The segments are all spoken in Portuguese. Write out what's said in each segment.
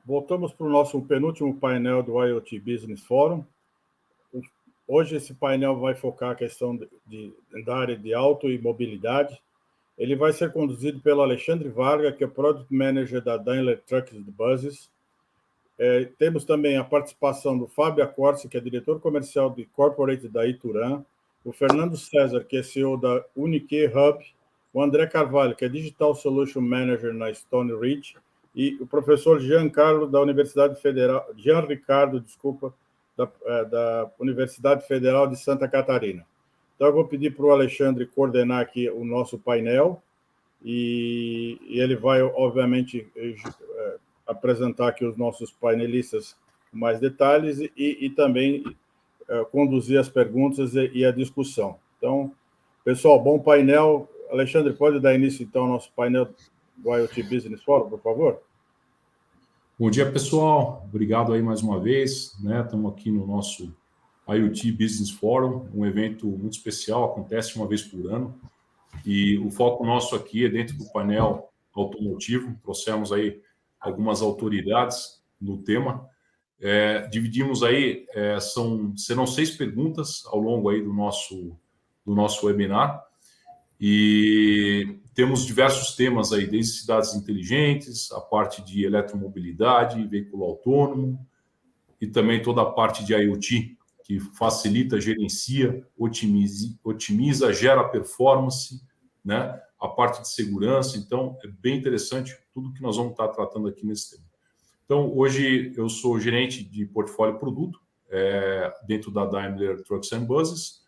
voltamos para o nosso penúltimo painel do IoT Business Forum. Hoje esse painel vai focar a questão da área de auto e mobilidade. Ele vai ser conduzido pelo Alexandre Varga, que é Product Manager da Daimler Trucks and Buses. Temos também a participação do Fábio Acorsi, que é diretor comercial de Corporate da Ituran, o Fernando César, que é CEO da Unique Hub, o André Carvalho, que é Digital Solution Manager na Stone Ridge, e o professor Gianricardo, da Universidade Federal de Santa Catarina. Então, eu vou pedir para o Alexandre coordenar aqui o nosso painel, e ele vai, obviamente, apresentar aqui os nossos painelistas com mais detalhes e também conduzir as perguntas e a discussão. Então, pessoal, bom painel. Alexandre, pode dar início, então, ao nosso painel do IoT Business Forum, por favor? Bom dia, pessoal. Obrigado aí mais uma vez, né? Estamos aqui no nosso IoT Business Forum, um evento muito especial, acontece uma vez por ano. E o foco nosso aqui é dentro do painel automotivo. Trouxemos aí algumas autoridades no tema. Dividimos aí, serão 6 perguntas ao longo aí do nosso webinar. E temos diversos temas aí, desde cidades inteligentes, a parte de eletromobilidade, veículo autônomo, e também toda a parte de IoT, que facilita, gerencia, otimiza, gera performance, né? A parte de segurança. Então, é bem interessante tudo que nós vamos estar tratando aqui nesse tema. Então, hoje eu sou gerente de portfólio produto dentro da Daimler Trucks and Buses.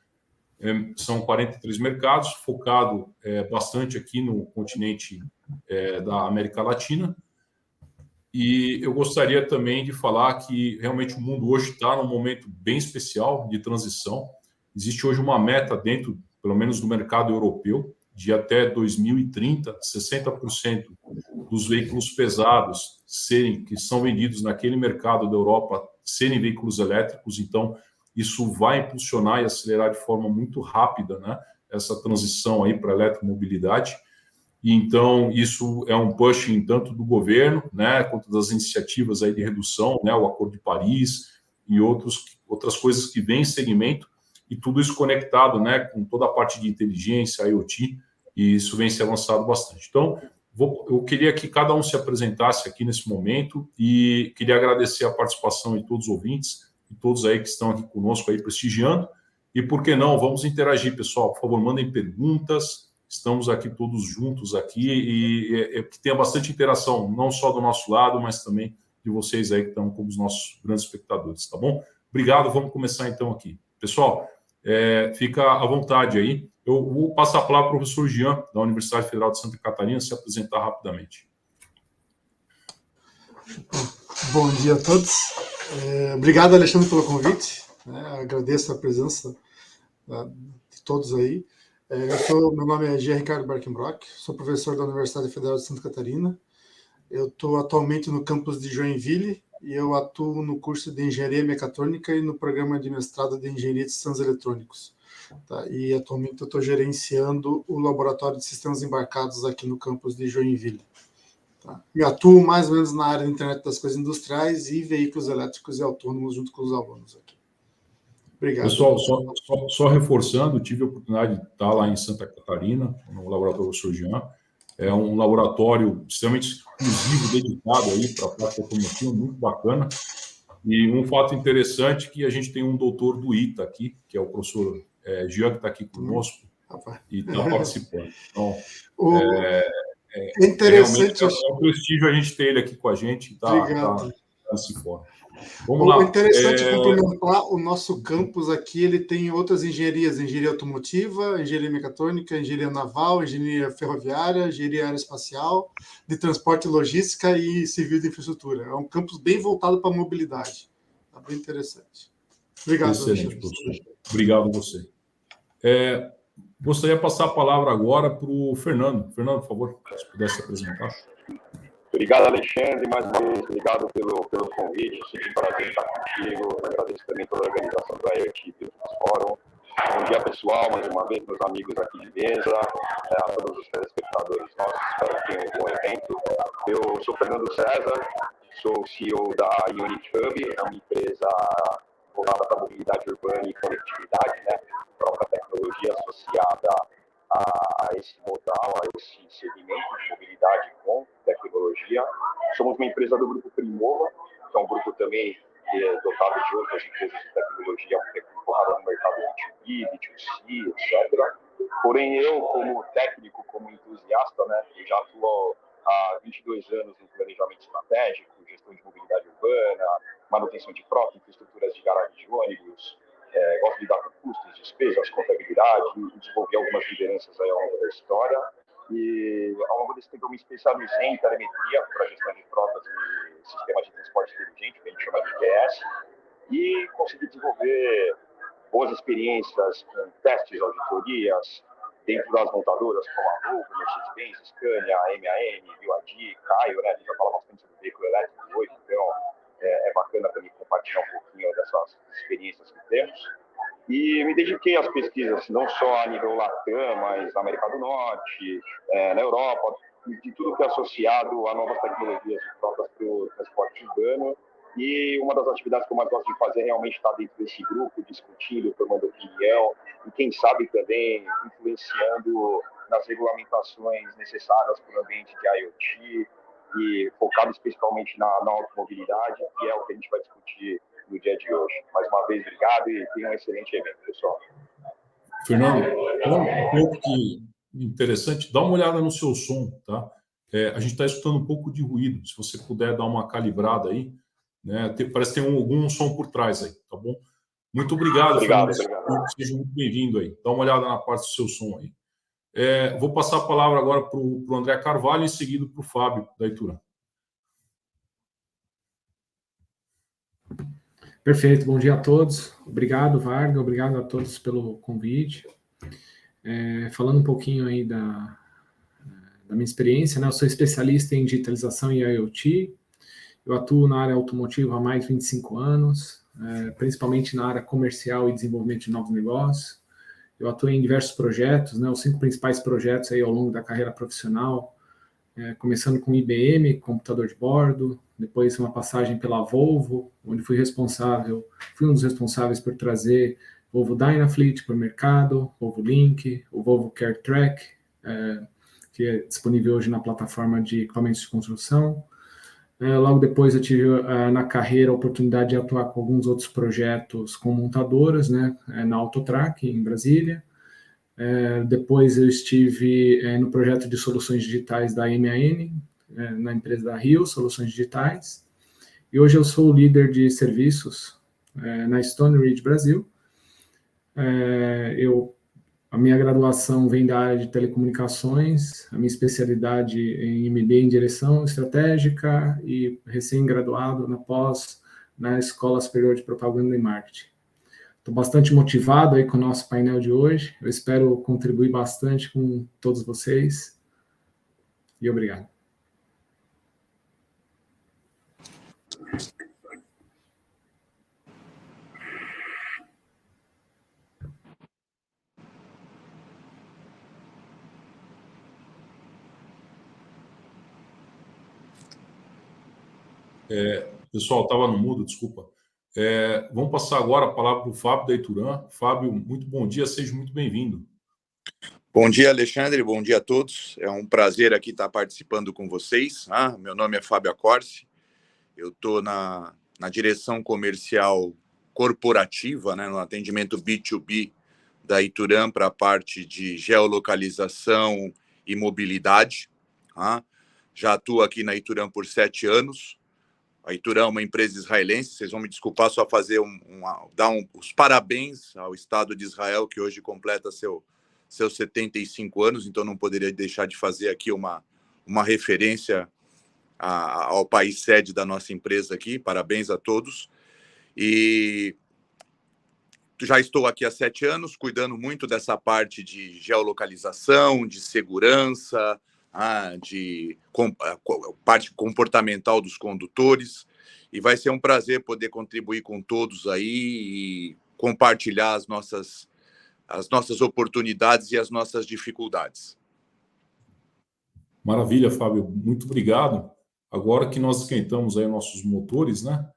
São 43 mercados, focado bastante aqui no continente da América Latina. E eu gostaria também de falar que realmente o mundo hoje está num momento bem especial de transição. Existe hoje uma meta dentro, pelo menos do mercado europeu, de até 2030, 60% dos veículos pesados que são vendidos naquele mercado da Europa serem veículos elétricos. Então, isso vai impulsionar e acelerar de forma muito rápida, né, essa transição aí para a eletromobilidade. E então, isso é um pushing tanto do governo, né, quanto das iniciativas aí de redução, né, o Acordo de Paris e outras coisas que vêm em segmento, e tudo isso conectado, né, com toda a parte de inteligência, IoT, e isso vem se avançado bastante. Então, eu queria que cada um se apresentasse aqui nesse momento e queria agradecer a participação de todos os ouvintes e todos aí que estão aqui conosco aí prestigiando. E por que não, vamos interagir, pessoal. Por favor, mandem perguntas. Estamos aqui todos juntos aqui e que tenha bastante interação, não só do nosso lado, mas também de vocês aí que estão como os nossos grandes espectadores, tá bom? Obrigado, vamos começar então aqui. Pessoal, fica à vontade aí. Eu vou passar a palavra para o professor Jean, da Universidade Federal de Santa Catarina, se apresentar rapidamente. Bom dia a todos. Obrigado, Alexandre, pelo convite. Agradeço a presença de todos aí. Meu nome é Gianricardo Barkenbrock, sou professor da Universidade Federal de Santa Catarina. Eu estou atualmente no campus de Joinville e eu atuo no curso de Engenharia Mecatrônica e no programa de mestrado de Engenharia de Sistemas Eletrônicos. Tá? E atualmente eu estou gerenciando o Laboratório de Sistemas Embarcados aqui no campus de Joinville. Tá? E atuo mais ou menos na área da internet das coisas industriais e veículos elétricos e autônomos junto com os alunos aqui. Obrigado. Pessoal, só reforçando, tive a oportunidade de estar lá em Santa Catarina, no laboratório Surgian. É um laboratório extremamente exclusivo, dedicado aí para a parte automotiva, muito bacana. E um fato interessante é que a gente tem um doutor do ITA aqui, que é o professor Jean, que está aqui conosco e está participando. Então, é interessante. É um prestígio a gente ter ele aqui com a gente e está nesse fórum. Vamos lá. O interessante é complementar o nosso campus aqui, ele tem outras engenharias, engenharia automotiva, engenharia mecatrônica, engenharia naval, engenharia ferroviária, engenharia aeroespacial, de transporte e logística e civil de infraestrutura. É um campus bem voltado para a mobilidade. Está bem interessante. Obrigado, excelente, professor. Obrigado a você. Gostaria de passar a palavra agora para o Fernando. Fernando, por favor, se pudesse apresentar. Obrigado, Alexandre, mais uma vez, obrigado pelo convite, sempre um prazer estar contigo, agradeço também pela organização da IoT Business Forum. Bom dia, pessoal, mais uma vez, meus amigos aqui de mesa, a todos os telespectadores nossos, espero que tenham um bom evento. Eu sou Fernando César, sou o CEO da Unit Hub, é uma empresa voltada para mobilidade urbana e conectividade, né? Própria tecnologia associada a esse modal, a esse segmento de mobilidade com tecnologia. Somos uma empresa do Grupo Primova, que é um grupo também dotado de outras empresas de tecnologia focada no mercado B2B, B2C, etc. Porém, eu, como técnico, como entusiasta, né, eu já atuo há 22 anos no planejamento estratégico, gestão de mobilidade urbana, manutenção de frota, infraestruturas de garagem de ônibus, gosto de lidar com custos, despesas, contabilidade, e desenvolvi algumas lideranças aí ao longo da história. E ao longo desse tempo eu me especializei em telemetria para gestão de frotas e sistemas de transporte inteligente, que a gente chama de ITS, e consegui desenvolver boas experiências com testes, auditorias, dentro das montadoras como a Volvo, Mercedes-Benz, Scania, MAN, BYD, Caio, né? A gente vai falar bastante sobre veículo elétrico hoje, então é bacana também compartilhar um pouquinho dessas experiências que temos. E me dediquei às pesquisas, não só a nível Latam, mas na América do Norte, na Europa, de tudo que é associado a novas tecnologias de frotas para o transporte urbano. E uma das atividades que eu mais gosto de fazer é realmente estar dentro desse grupo, discutindo, formando opinião, e quem sabe também influenciando nas regulamentações necessárias para o ambiente de IoT, e focado especialmente na automobilidade, que é o que a gente vai discutir no dia de hoje. Mais uma vez, obrigado e tenha um excelente evento, pessoal. Fernando, um ponto que interessante, dá uma olhada no seu som, tá? A gente está escutando um pouco de ruído, se você puder dar uma calibrada aí, né? Parece que tem algum som por trás aí, tá bom? Muito obrigado, Fernando. Seja muito bem-vindo aí. Dá uma olhada na parte do seu som aí. Vou passar a palavra agora para o André Carvalho e seguido para o Fábio, da Ituran. Perfeito, bom dia a todos. Obrigado, Varga, obrigado a todos pelo convite. Falando um pouquinho aí da minha experiência, né? Eu sou especialista em digitalização e IoT. Eu atuo na área automotiva há mais de 25 anos, principalmente na área comercial e desenvolvimento de novos negócios. Eu atuei em diversos projetos, né? Os 5 principais projetos aí ao longo da carreira profissional, começando com IBM, computador de bordo, depois uma passagem pela Volvo, onde fui um dos responsáveis por trazer Volvo Dynafleet para o mercado, Volvo Link, o Volvo CareTrack, que é disponível hoje na plataforma de equipamentos de construção. Logo depois eu tive na carreira a oportunidade de atuar com alguns outros projetos com montadoras, né, na Autotrac, em Brasília. Depois eu estive no projeto de soluções digitais da MAN, na empresa da Rio, Soluções Digitais. E hoje eu sou o líder de serviços na Stone Ridge Brasil. A minha graduação vem da área de telecomunicações, a minha especialidade em MBA em direção estratégica e recém-graduado na pós na Escola Superior de Propaganda e Marketing. Estou bastante motivado aí com o nosso painel de hoje. Eu espero contribuir bastante com todos vocês. E obrigado. Pessoal, estava no mudo, desculpa. Vamos passar agora a palavra para o Fábio da Ituran. Fábio, muito bom dia, seja muito bem-vindo. Bom dia, Alexandre, bom dia a todos. É um prazer aqui estar participando com vocês. Meu nome é Fábio Accorsi, eu estou na direção comercial corporativa, né, no atendimento B2B da Ituran para a parte de geolocalização e mobilidade. Já atuo aqui na Ituran por 7 anos. A Ituran é uma empresa israelense, vocês vão me desculpar só fazer dar os parabéns ao Estado de Israel, que hoje completa seus 75 anos, então não poderia deixar de fazer aqui uma referência ao país sede da nossa empresa aqui. Parabéns a todos. E já estou aqui há 7 anos, cuidando muito dessa parte de geolocalização, de segurança, de parte comportamental dos condutores, e vai ser um prazer poder contribuir com todos aí e compartilhar as nossas oportunidades e as nossas dificuldades. Maravilha, Fábio, muito obrigado. agora que nós esquentamos aí nossos motores, né?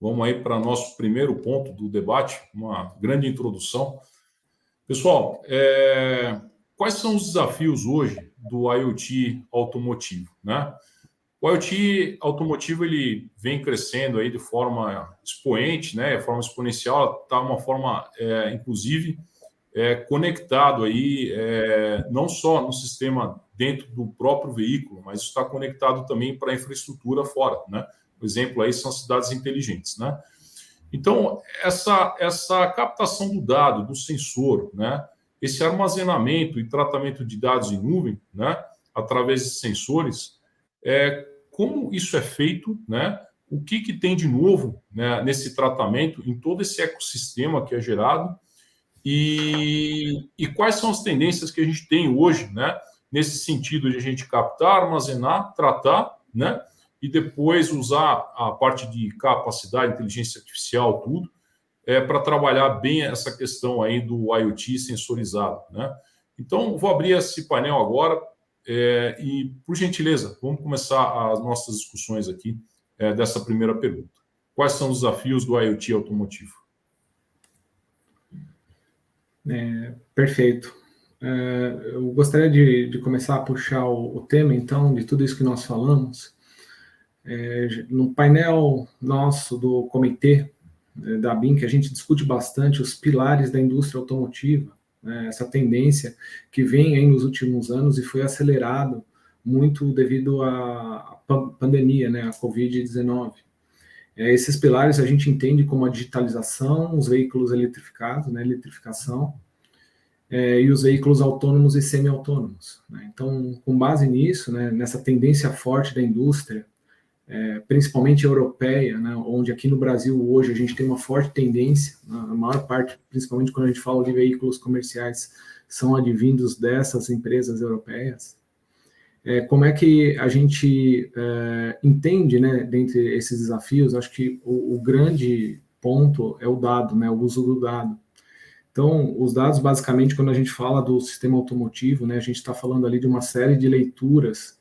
Vamos aí para nosso primeiro ponto do debate, uma grande introdução. Pessoal, quais são os desafios hoje do IoT automotivo, né? O IoT automotivo ele vem crescendo aí de forma expoente, né? De forma exponencial, está uma forma, inclusive, conectado aí, não só no sistema dentro do próprio veículo, mas está conectado também para a infraestrutura fora, né? O exemplo aí são as cidades inteligentes, né? Então, essa captação do dado, do sensor, né? Esse armazenamento e tratamento de dados em nuvem, né? Através de sensores, como isso é feito, né? O que tem de novo, né, nesse tratamento, em todo esse ecossistema que é gerado, e quais são as tendências que a gente tem hoje, né? Nesse sentido de a gente captar, armazenar, tratar, né? E depois usar a parte de capacidade, inteligência artificial, tudo, para trabalhar bem essa questão aí do IoT sensorizado, né? Então, vou abrir esse painel agora e, por gentileza, vamos começar as nossas discussões aqui dessa primeira pergunta. Quais são os desafios do IoT automotivo? Perfeito. Eu gostaria de começar a puxar o tema, então, de tudo isso que nós falamos. No painel nosso do comitê da BIM, que a gente discute bastante os pilares da indústria automotiva, né, essa tendência que vem aí nos últimos anos e foi acelerado muito devido à pandemia, né, a Covid-19. Esses pilares a gente entende como a digitalização, os veículos eletrificados, né, eletrificação, e os veículos autônomos e semi-autônomos, né? Então, com base nisso, né, nessa tendência forte da indústria, principalmente europeia, né, onde aqui no Brasil hoje a gente tem uma forte tendência, a maior parte, principalmente quando a gente fala de veículos comerciais, são advindos dessas empresas europeias. Como é que a gente entende, né, dentre esses desafios? Acho que o grande ponto é o dado, né, o uso do dado. Então, os dados, basicamente, quando a gente fala do sistema automotivo, né, a gente está falando ali de uma série de leituras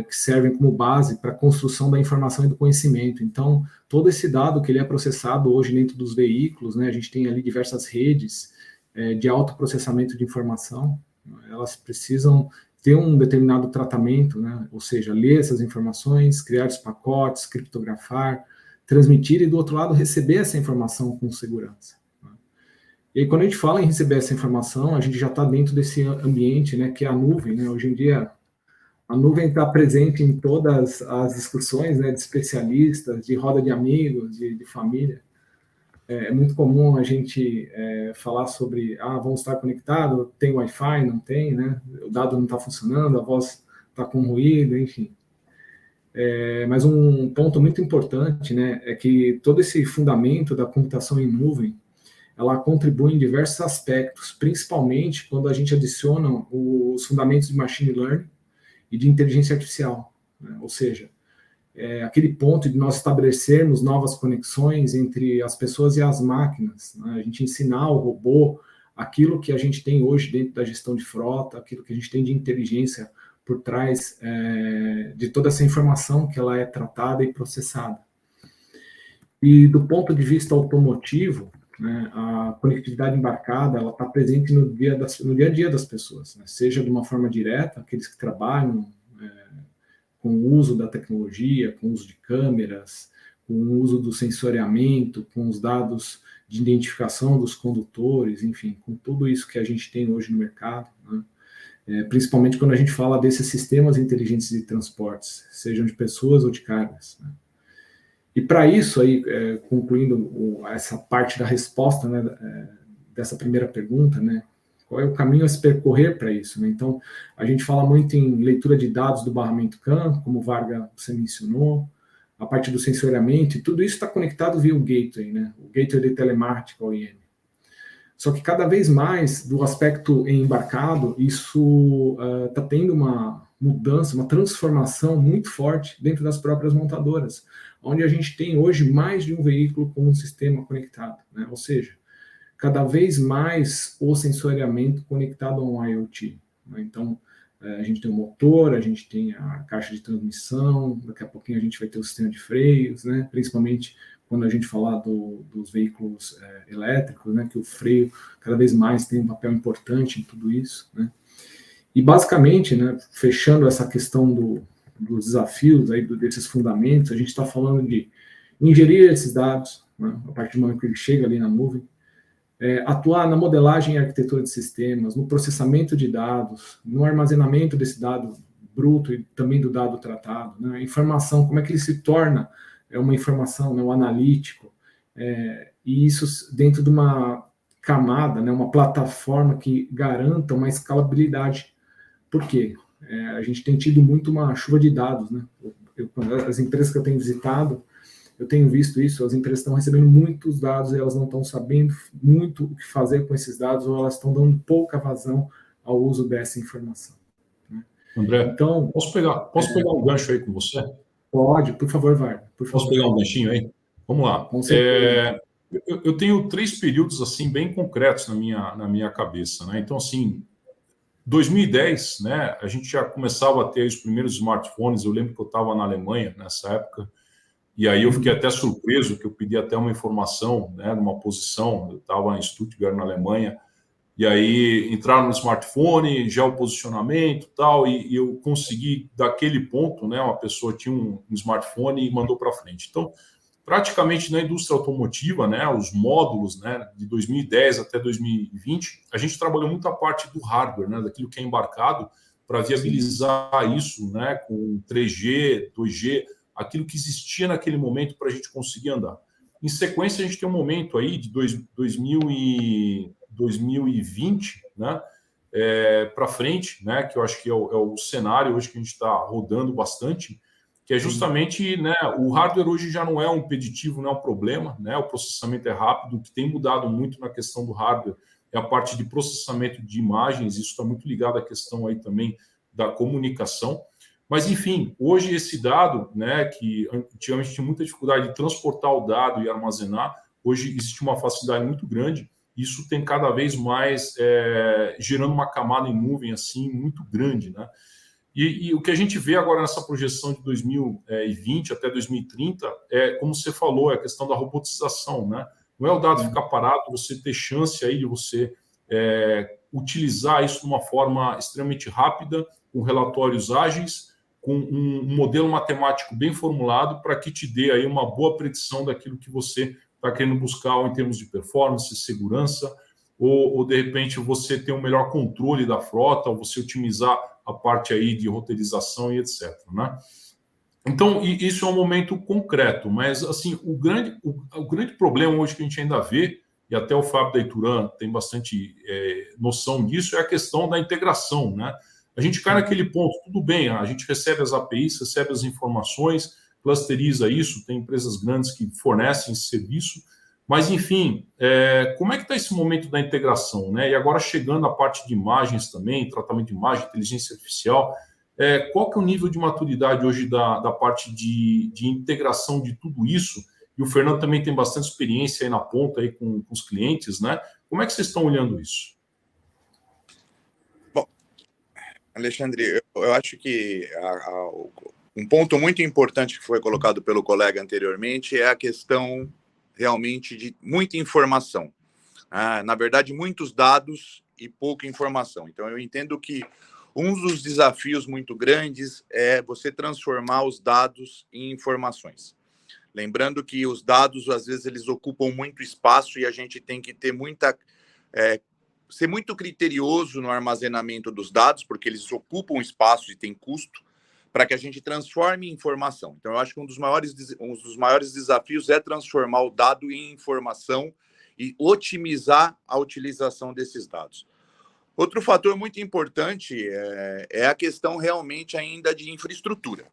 que servem como base para a construção da informação e do conhecimento. Então, todo esse dado que ele é processado hoje dentro dos veículos, né, a gente tem ali diversas redes de autoprocessamento de informação, elas precisam ter um determinado tratamento, né, ou seja, ler essas informações, criar os pacotes, criptografar, transmitir e, do outro lado, receber essa informação com segurança. E aí, quando a gente fala em receber essa informação, a gente já está dentro desse ambiente, né, que é a nuvem, né? Hoje em dia, a nuvem está presente em todas as discussões, né, de especialistas, de roda de amigos, de família. É muito comum a gente falar sobre, vamos estar conectados, tem Wi-Fi, não tem, né? O dado não está funcionando, a voz está com ruído, enfim. Mas um ponto muito importante, né, é que todo esse fundamento da computação em nuvem, ela contribui em diversos aspectos, principalmente quando a gente adiciona os fundamentos de machine learning e de inteligência artificial, né? Ou seja, aquele ponto de nós estabelecermos novas conexões entre as pessoas e as máquinas, né? A gente ensinar ao robô aquilo que a gente tem hoje dentro da gestão de frota, aquilo que a gente tem de inteligência por trás de toda essa informação que ela é tratada e processada. E do ponto de vista automotivo, né, a conectividade embarcada ela está presente no dia a dia das pessoas, né, seja de uma forma direta, aqueles que trabalham com o uso da tecnologia, com o uso de câmeras, com o uso do sensoriamento, com os dados de identificação dos condutores, enfim, com tudo isso que a gente tem hoje no mercado, né, principalmente quando a gente fala desses sistemas inteligentes de transportes, sejam de pessoas ou de cargas, né. E para isso, aí, concluindo essa parte da resposta, né, dessa primeira pergunta, né, qual é o caminho a se percorrer para isso, né? Então, a gente fala muito em leitura de dados do barramento CAN, como o Varga você mencionou, a parte do sensoriamento, e tudo isso está conectado via o gateway, né, o gateway de telemática, OIM. Só que cada vez mais, do aspecto embarcado, isso está tendo uma mudança, uma transformação muito forte dentro das próprias montadoras, onde a gente tem hoje mais de um veículo com um sistema conectado, né? Ou seja, cada vez mais o sensoriamento conectado a um IoT, né? Então, A gente tem o motor, a gente tem a caixa de transmissão, daqui a pouquinho a gente vai ter o sistema de freios, né? Principalmente quando a gente falar dos veículos elétricos, né? Que o freio cada vez mais tem um papel importante em tudo isso, né? E basicamente, né, fechando essa questão dos desafios, aí, desses fundamentos, a gente está falando de ingerir esses dados, né, a partir do momento que ele chega ali na nuvem, atuar na modelagem e arquitetura de sistemas, no processamento de dados, no armazenamento desse dado bruto e também do dado tratado, né, informação, como é que ele se torna uma informação, né, um analítico, e isso dentro de uma camada, né, uma plataforma que garanta uma escalabilidade. Por quê? A gente tem tido muito uma chuva de dados, né? As empresas que eu tenho visitado, eu tenho visto isso, as empresas estão recebendo muitos dados e elas não estão sabendo muito o que fazer com esses dados, ou elas estão dando pouca vazão ao uso dessa informação. Né? André, então, posso pegar um gancho aí com você? Pode, por favor, Vargas. Posso pegar um ganchinho aí? Vamos lá. Com certeza. Eu tenho 3 períodos assim bem concretos na minha cabeça, né? Então, assim, 2010, né, a gente já começava a ter os primeiros smartphones. Eu lembro que eu estava na Alemanha nessa época, e aí eu fiquei até surpreso, que eu pedi até uma informação, né, numa posição, eu estava em Stuttgart, na Alemanha, e aí entraram no smartphone, já o posicionamento e tal, e eu consegui, daquele ponto, né, uma pessoa tinha um smartphone e mandou para frente. Então, praticamente na indústria automotiva, né, os módulos, né, de 2010 até 2020, a gente trabalhou muito a parte do hardware, né, daquilo que é embarcado, para viabilizar isso, né, com 3G, 2G, aquilo que existia naquele momento para a gente conseguir andar. Em sequência, a gente tem um momento aí de 2020, né, para frente, né, que eu acho que é o cenário hoje que a gente está rodando bastante, que é justamente, né, o hardware hoje já não é um impeditivo, não é um problema, né, o processamento é rápido. O que tem mudado muito na questão do hardware é a parte de processamento de imagens. Isso está muito ligado à questão aí também da comunicação. Mas, enfim, hoje esse dado, né, que antigamente tinha muita dificuldade de transportar o dado e armazenar, hoje existe uma facilidade muito grande. Isso tem cada vez mais gerando uma camada em nuvem assim muito grande, né? E o que a gente vê agora nessa projeção de 2020 até 2030 como você falou, é a questão da robotização, né? Não é o dado ficar parado, você ter chance aí de você utilizar isso de uma forma extremamente rápida, com relatórios ágeis, com um modelo matemático bem formulado para que te dê aí uma boa predição daquilo que você está querendo buscar em termos de performance, segurança, ou de repente você ter um melhor controle da frota, ou você otimizar a parte aí de roteirização e etc, né? Então, isso é um momento concreto, mas assim, o grande problema hoje que a gente ainda vê, e até o Fábio da Ituran tem bastante noção disso, é a questão da integração, né? A gente cai naquele ponto, tudo bem, a gente recebe as APIs, recebe as informações, clusteriza isso, tem empresas grandes que fornecem esse serviço, mas, enfim, como é que está esse momento da integração, né? E agora chegando a parte de imagens também, tratamento de imagem, inteligência artificial, qual que é o nível de maturidade hoje da parte de integração de tudo isso? E o Fernando também tem bastante experiência aí na ponta aí com os clientes, né? Como é que vocês estão olhando isso? Bom, Alexandre, eu acho que um ponto muito importante que foi colocado pelo colega anteriormente é a questão realmente de muita informação. Na verdade, muitos dados e pouca informação. Então, eu entendo que um dos desafios muito grandes é você transformar os dados em informações. Lembrando que os dados, às vezes, eles ocupam muito espaço e a gente tem que ter ser muito criterioso no armazenamento dos dados, porque eles ocupam espaço e têm custo, para que a gente transforme em informação. Então, eu acho que um dos maiores desafios é transformar o dado em informação e otimizar a utilização desses dados. Outro fator muito importante é a questão realmente ainda de infraestrutura.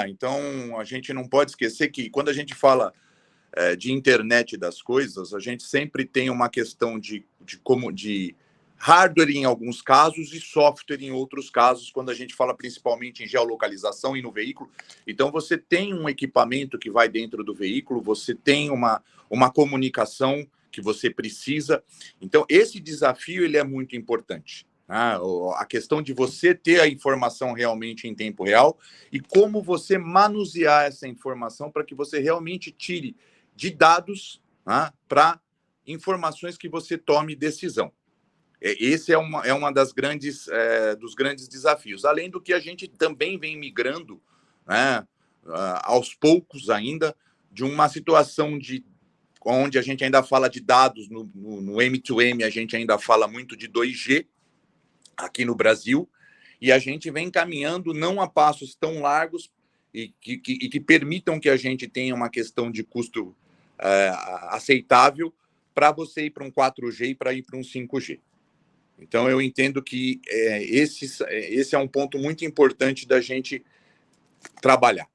Então, a gente não pode esquecer que quando a gente fala de internet das coisas, a gente sempre tem uma questão de hardware em alguns casos e software em outros casos, quando a gente fala principalmente em geolocalização e no veículo. Então, você tem um equipamento que vai dentro do veículo, você tem uma comunicação que você precisa. Então, esse desafio ele é muito importante. A questão de você ter a informação realmente em tempo real e como você manusear essa informação para que você realmente tire de dados para informações que você tome decisão. Esse é uma das dos grandes desafios. Além do que a gente também vem migrando, aos poucos ainda, de uma situação onde a gente ainda fala de dados no M2M, a gente ainda fala muito de 2G aqui no Brasil, e a gente vem caminhando não a passos tão largos e que permitam que a gente tenha uma questão de custo aceitável para você ir para um 4G e para ir para um 5G. Então, eu entendo que esse é um ponto muito importante da gente trabalhar.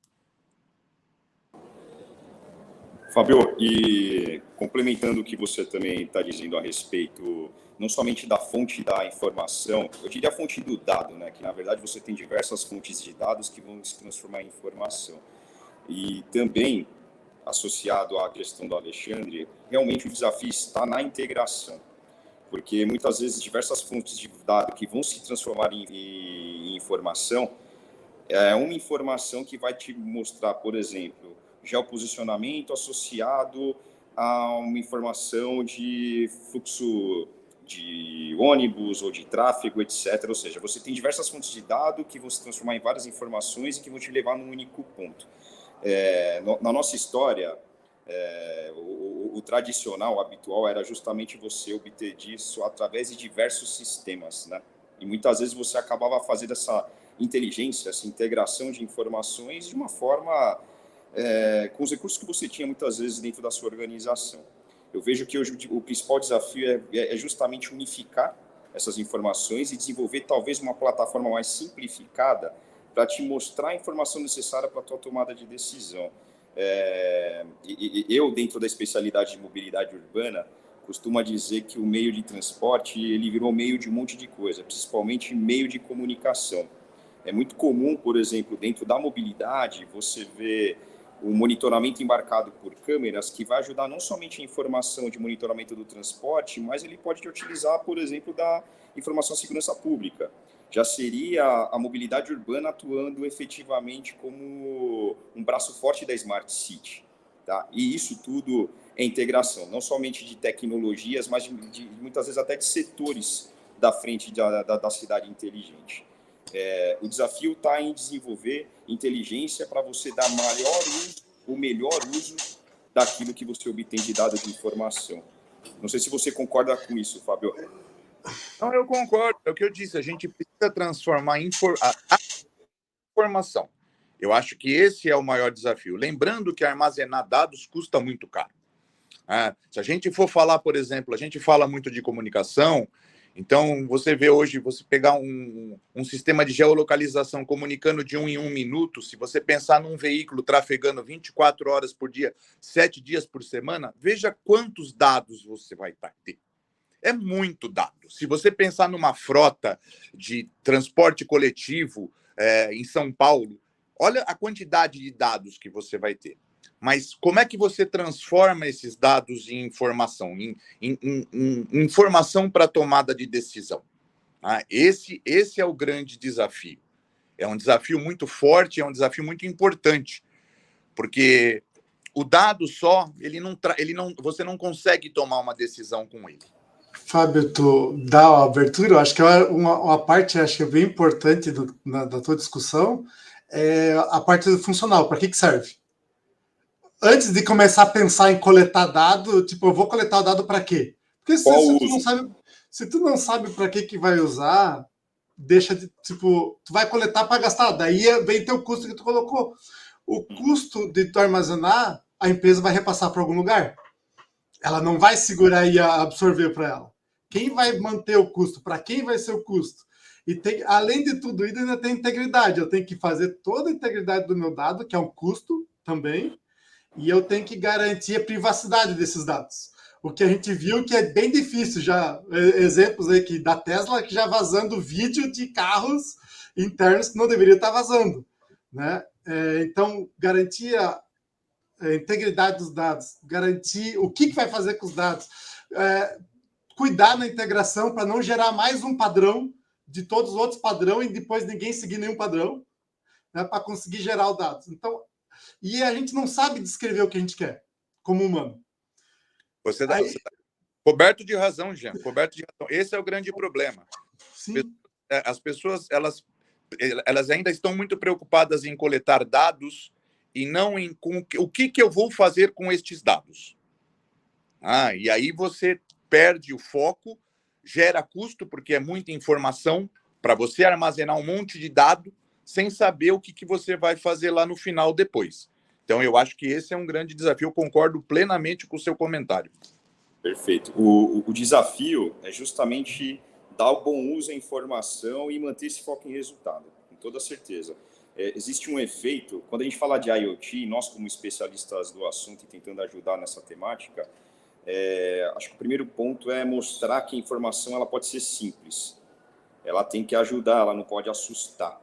Fábio, e complementando o que você também está dizendo a respeito, não somente da fonte da informação, eu diria a fonte do dado, né? Que, na verdade, você tem diversas fontes de dados que vão se transformar em informação. E também, associado à questão do Alexandre, realmente o desafio está na integração. Porque muitas vezes diversas fontes de dados que vão se transformar em informação, é uma informação que vai te mostrar, por exemplo, geoposicionamento associado a uma informação de fluxo de ônibus ou de tráfego, etc. Ou seja, você tem diversas fontes de dados que vão se transformar em várias informações e que vão te levar num único ponto. Na nossa história, o tradicional, o habitual, era justamente você obter disso através de diversos sistemas, né? E muitas vezes você acabava fazendo essa inteligência, essa integração de informações de uma forma com os recursos que você tinha muitas vezes dentro da sua organização. Eu vejo que hoje o principal desafio é justamente unificar essas informações e desenvolver talvez uma plataforma mais simplificada para te mostrar a informação necessária para a tua tomada de decisão. Eu, dentro da especialidade de mobilidade urbana, costumo dizer que o meio de transporte ele virou meio de um monte de coisa, principalmente meio de comunicação. É muito comum, por exemplo, dentro da mobilidade, você ver o monitoramento embarcado por câmeras que vai ajudar não somente a informação de monitoramento do transporte, mas ele pode te utilizar, por exemplo, da informação de segurança pública. Já seria a mobilidade urbana atuando efetivamente como um braço forte da Smart City. Tá? E isso tudo é integração, não somente de tecnologias, mas muitas vezes até de setores da frente da cidade inteligente. O desafio está em desenvolver inteligência para você dar o melhor uso daquilo que você obtém de dados de informação. Não sei se você concorda com isso, Fábio. Não, eu concordo. É o que eu disse, a gente precisa transformar a informação. Eu acho que esse é o maior desafio. Lembrando que armazenar dados custa muito caro. Se a gente for falar, por exemplo, a gente fala muito de comunicação, então você vê hoje, você pegar um sistema de geolocalização comunicando de 1 em 1 minuto, se você pensar num veículo trafegando 24 horas por dia, 7 dias por semana, veja quantos dados você vai ter. É muito dado. Se você pensar numa frota de transporte coletivo em São Paulo, olha a quantidade de dados que você vai ter. Mas como é que você transforma esses dados em informação, em informação para tomada de decisão? Esse é o grande desafio. É um desafio muito forte, é um desafio muito importante, porque o dado só, você não consegue tomar uma decisão com ele. Fábio, tu dá a abertura, eu acho que é uma parte acho que é bem importante da tua discussão, é a parte do funcional, para que serve? Antes de começar a pensar em coletar dado, tipo, eu vou coletar o dado para quê? Porque se tu não sabe para que vai usar, deixa de, tipo, tu vai coletar para gastar, daí vem teu custo que tu colocou. O custo de tu armazenar, a empresa vai repassar para algum lugar. Ela não vai segurar e absorver para ela. Quem vai manter o custo? Para quem vai ser o custo? E além de tudo isso, ainda tem integridade. Eu tenho que fazer toda a integridade do meu dado, que é um custo também, e eu tenho que garantir a privacidade desses dados. O que a gente viu que é bem difícil já, exemplos aí da Tesla que já vazando vídeo de carros internos que não deveria estar vazando, né? Então, garantir a integridade dos dados, garantir o que vai fazer com os dados, cuidar na integração para não gerar mais um padrão de todos os outros padrão e depois ninguém seguir nenhum padrão, né, para conseguir gerar os dados. Então, e a gente não sabe descrever o que a gente quer como humano. Você tá coberto de razão, Jean, coberto de razão. Esse é o grande problema. Sim. As pessoas, elas ainda estão muito preocupadas em coletar dados e não em o que eu vou fazer com estes dados. E aí você perde o foco, gera custo, porque é muita informação para você armazenar um monte de dado sem saber o que você vai fazer lá no final depois. Então, eu acho que esse é um grande desafio. Eu concordo plenamente com o seu comentário. Perfeito. O desafio é justamente dar o bom uso à informação e manter esse foco em resultado, com toda certeza. Existe um efeito, quando a gente fala de IoT, nós como especialistas do assunto e tentando ajudar nessa temática, acho que o primeiro ponto é mostrar que a informação ela pode ser simples. Ela tem que ajudar, ela não pode assustar.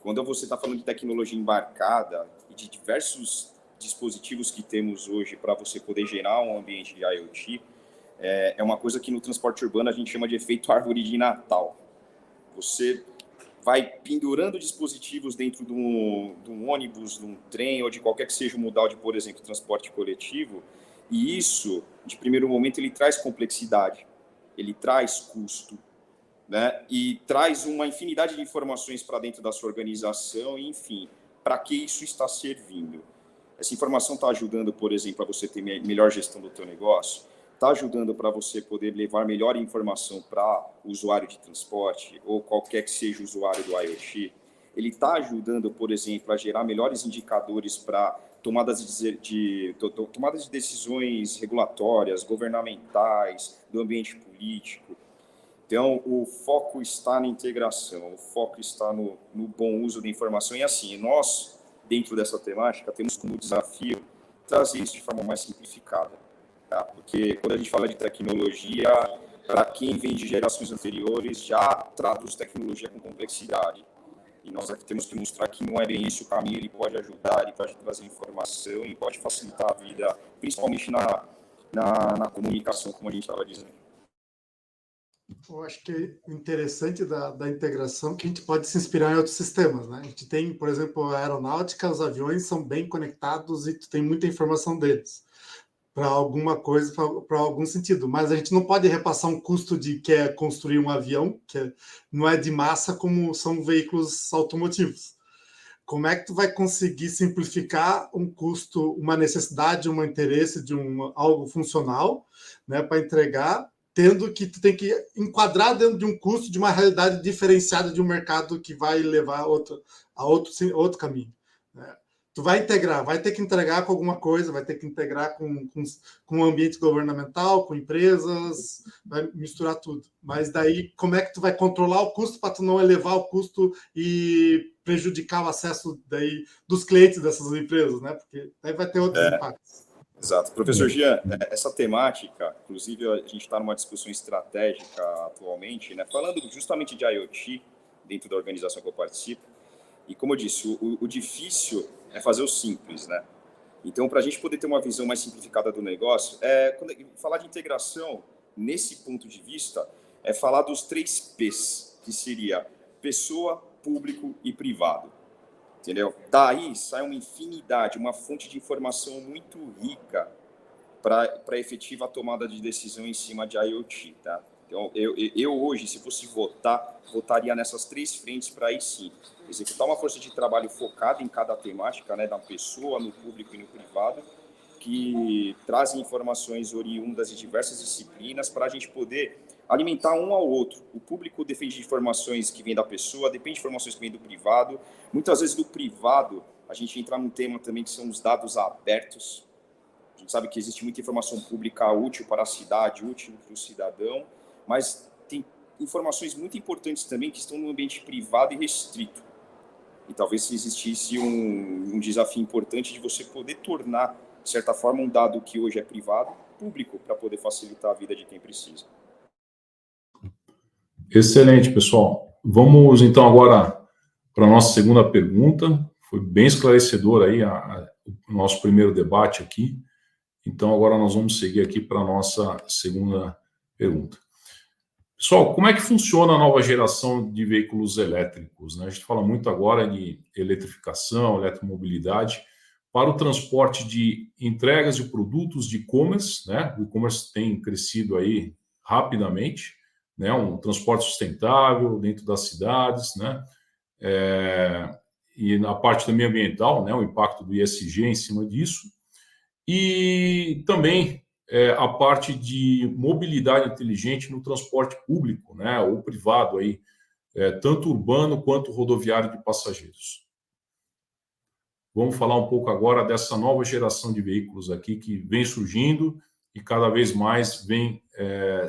Quando você está falando de tecnologia embarcada e de diversos dispositivos que temos hoje para você poder gerar um ambiente de IoT, é uma coisa que no transporte urbano a gente chama de efeito árvore de Natal. Você vai pendurando dispositivos dentro de um ônibus, de um trem ou de qualquer que seja o modal de, por exemplo, transporte coletivo, e isso, de primeiro momento, ele traz complexidade, ele traz custo, né? E traz uma infinidade de informações para dentro da sua organização, e, enfim, para que isso está servindo. Essa informação está ajudando, por exemplo, a você ter melhor gestão do teu negócio, está ajudando para você poder levar melhor informação para o usuário de transporte ou qualquer que seja o usuário do IoT. Ele está ajudando, por exemplo, a gerar melhores indicadores para tomadas de decisões regulatórias, governamentais, do ambiente político. Então, o foco está na integração, o foco está no bom uso da informação. E assim, nós, dentro dessa temática, temos como desafio trazer isso de forma mais simplificada. Tá? Porque quando a gente fala de tecnologia, para quem vem de gerações anteriores, já traduz tecnologia com complexidade. E nós aqui temos que mostrar que não é bem esse o caminho, ele pode ajudar, ele pode trazer informação e pode facilitar a vida, principalmente na comunicação, como a gente estava dizendo. Eu acho que o interessante da integração é que a gente pode se inspirar em outros sistemas, né? A gente tem, por exemplo, a aeronáutica, os aviões são bem conectados e tu tem muita informação deles para alguma coisa, para algum sentido. Mas a gente não pode repassar um custo que é construir um avião, não é de massa como são veículos automotivos. Como é que tu vai conseguir simplificar um custo, uma necessidade, um interesse de algo funcional, né, para entregar, tendo que tu tem que enquadrar dentro de um custo de uma realidade diferenciada de um mercado que vai levar a outro caminho, né? Tu vai integrar, vai ter que entregar com alguma coisa, vai ter que integrar com um ambiente governamental, com empresas, vai misturar tudo. Mas daí, como é que tu vai controlar o custo para tu não elevar o custo e prejudicar o acesso daí dos clientes dessas empresas, né? Porque daí vai ter outros impactos. Exato. Professor Jean, essa temática, inclusive a gente está numa discussão estratégica atualmente, né? Falando justamente de IoT dentro da organização que eu participo. E como eu disse, o difícil é fazer o simples, né? Então, para a gente poder ter uma visão mais simplificada do negócio, quando falar de integração, nesse ponto de vista, é falar dos 3 P's, que seria pessoa, público e privado. Entendeu? Daí sai uma infinidade, uma fonte de informação muito rica para efetiva tomada de decisão em cima de IoT, tá? Então, eu hoje, se fosse votaria nessas 3 frentes para aí sim executar uma força de trabalho focada em cada temática, né, da pessoa, no público e no privado, que trazem informações oriundas de diversas disciplinas para a gente poder alimentar um ao outro. O público depende de informações que vêm da pessoa, depende de informações que vêm do privado. Muitas vezes do privado, a gente entra num tema também que são os dados abertos. A gente sabe que existe muita informação pública útil para a cidade, útil para o cidadão, mas tem informações muito importantes também que estão no ambiente privado e restrito. E talvez existisse um desafio importante de você poder tornar, de certa forma, um dado que hoje é privado, público, para poder facilitar a vida de quem precisa. Excelente, pessoal. Vamos, então, agora para a nossa segunda pergunta. Foi bem esclarecedor aí o nosso primeiro debate aqui. Então, agora nós vamos seguir aqui para a nossa segunda pergunta. Pessoal, como é que funciona a nova geração de veículos elétricos, né? A gente fala muito agora de eletrificação, eletromobilidade, para o transporte de entregas de produtos de e-commerce, né? O e-commerce tem crescido aí rapidamente, né? Um transporte sustentável dentro das cidades, né? E na parte também ambiental, né? O impacto do ESG em cima disso. E também a parte de mobilidade inteligente no transporte público, né? Ou privado aí, tanto urbano quanto rodoviário de passageiros. Vamos falar um pouco agora dessa nova geração de veículos aqui que vem surgindo e cada vez mais vem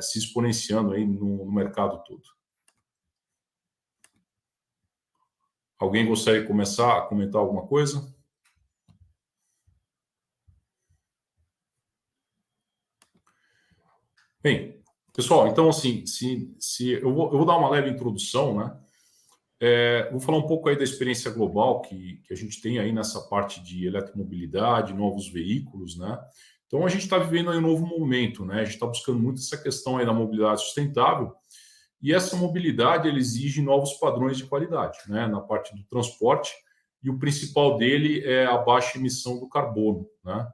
se exponenciando aí no mercado todo. Alguém gostaria de começar a comentar alguma coisa? Bem, pessoal, então assim, eu vou dar uma leve introdução, né? Vou falar um pouco aí da experiência global que a gente tem aí nessa parte de eletromobilidade, novos veículos, né? Então, a gente está vivendo aí um novo momento, né? A gente está buscando muito essa questão aí da mobilidade sustentável e essa mobilidade ela exige novos padrões de qualidade, né? Na parte do transporte e o principal dele é a baixa emissão do carbono, né?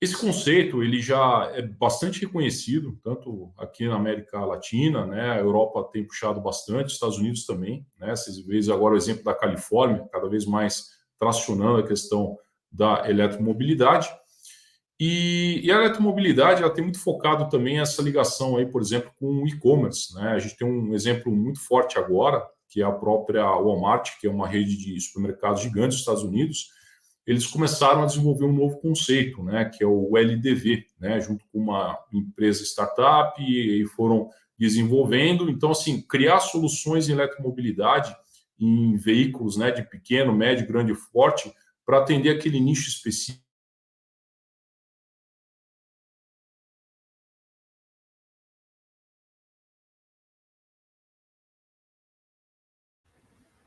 Esse conceito ele já é bastante reconhecido, tanto aqui na América Latina, né? A Europa tem puxado bastante, Estados Unidos também, né? Vocês veem agora o exemplo da Califórnia, cada vez mais tracionando a questão da eletromobilidade. E a eletromobilidade ela tem muito focado também essa ligação aí, por exemplo, com o e-commerce, né? A gente tem um exemplo muito forte agora, que é a própria Walmart, que é uma rede de supermercados gigantes dos Estados Unidos. Eles começaram a desenvolver um novo conceito, né, que é o LDV, né, junto com uma empresa startup e foram desenvolvendo. Então, assim, criar soluções em eletromobilidade em veículos, né, de pequeno, médio, grande e forte para atender aquele nicho específico.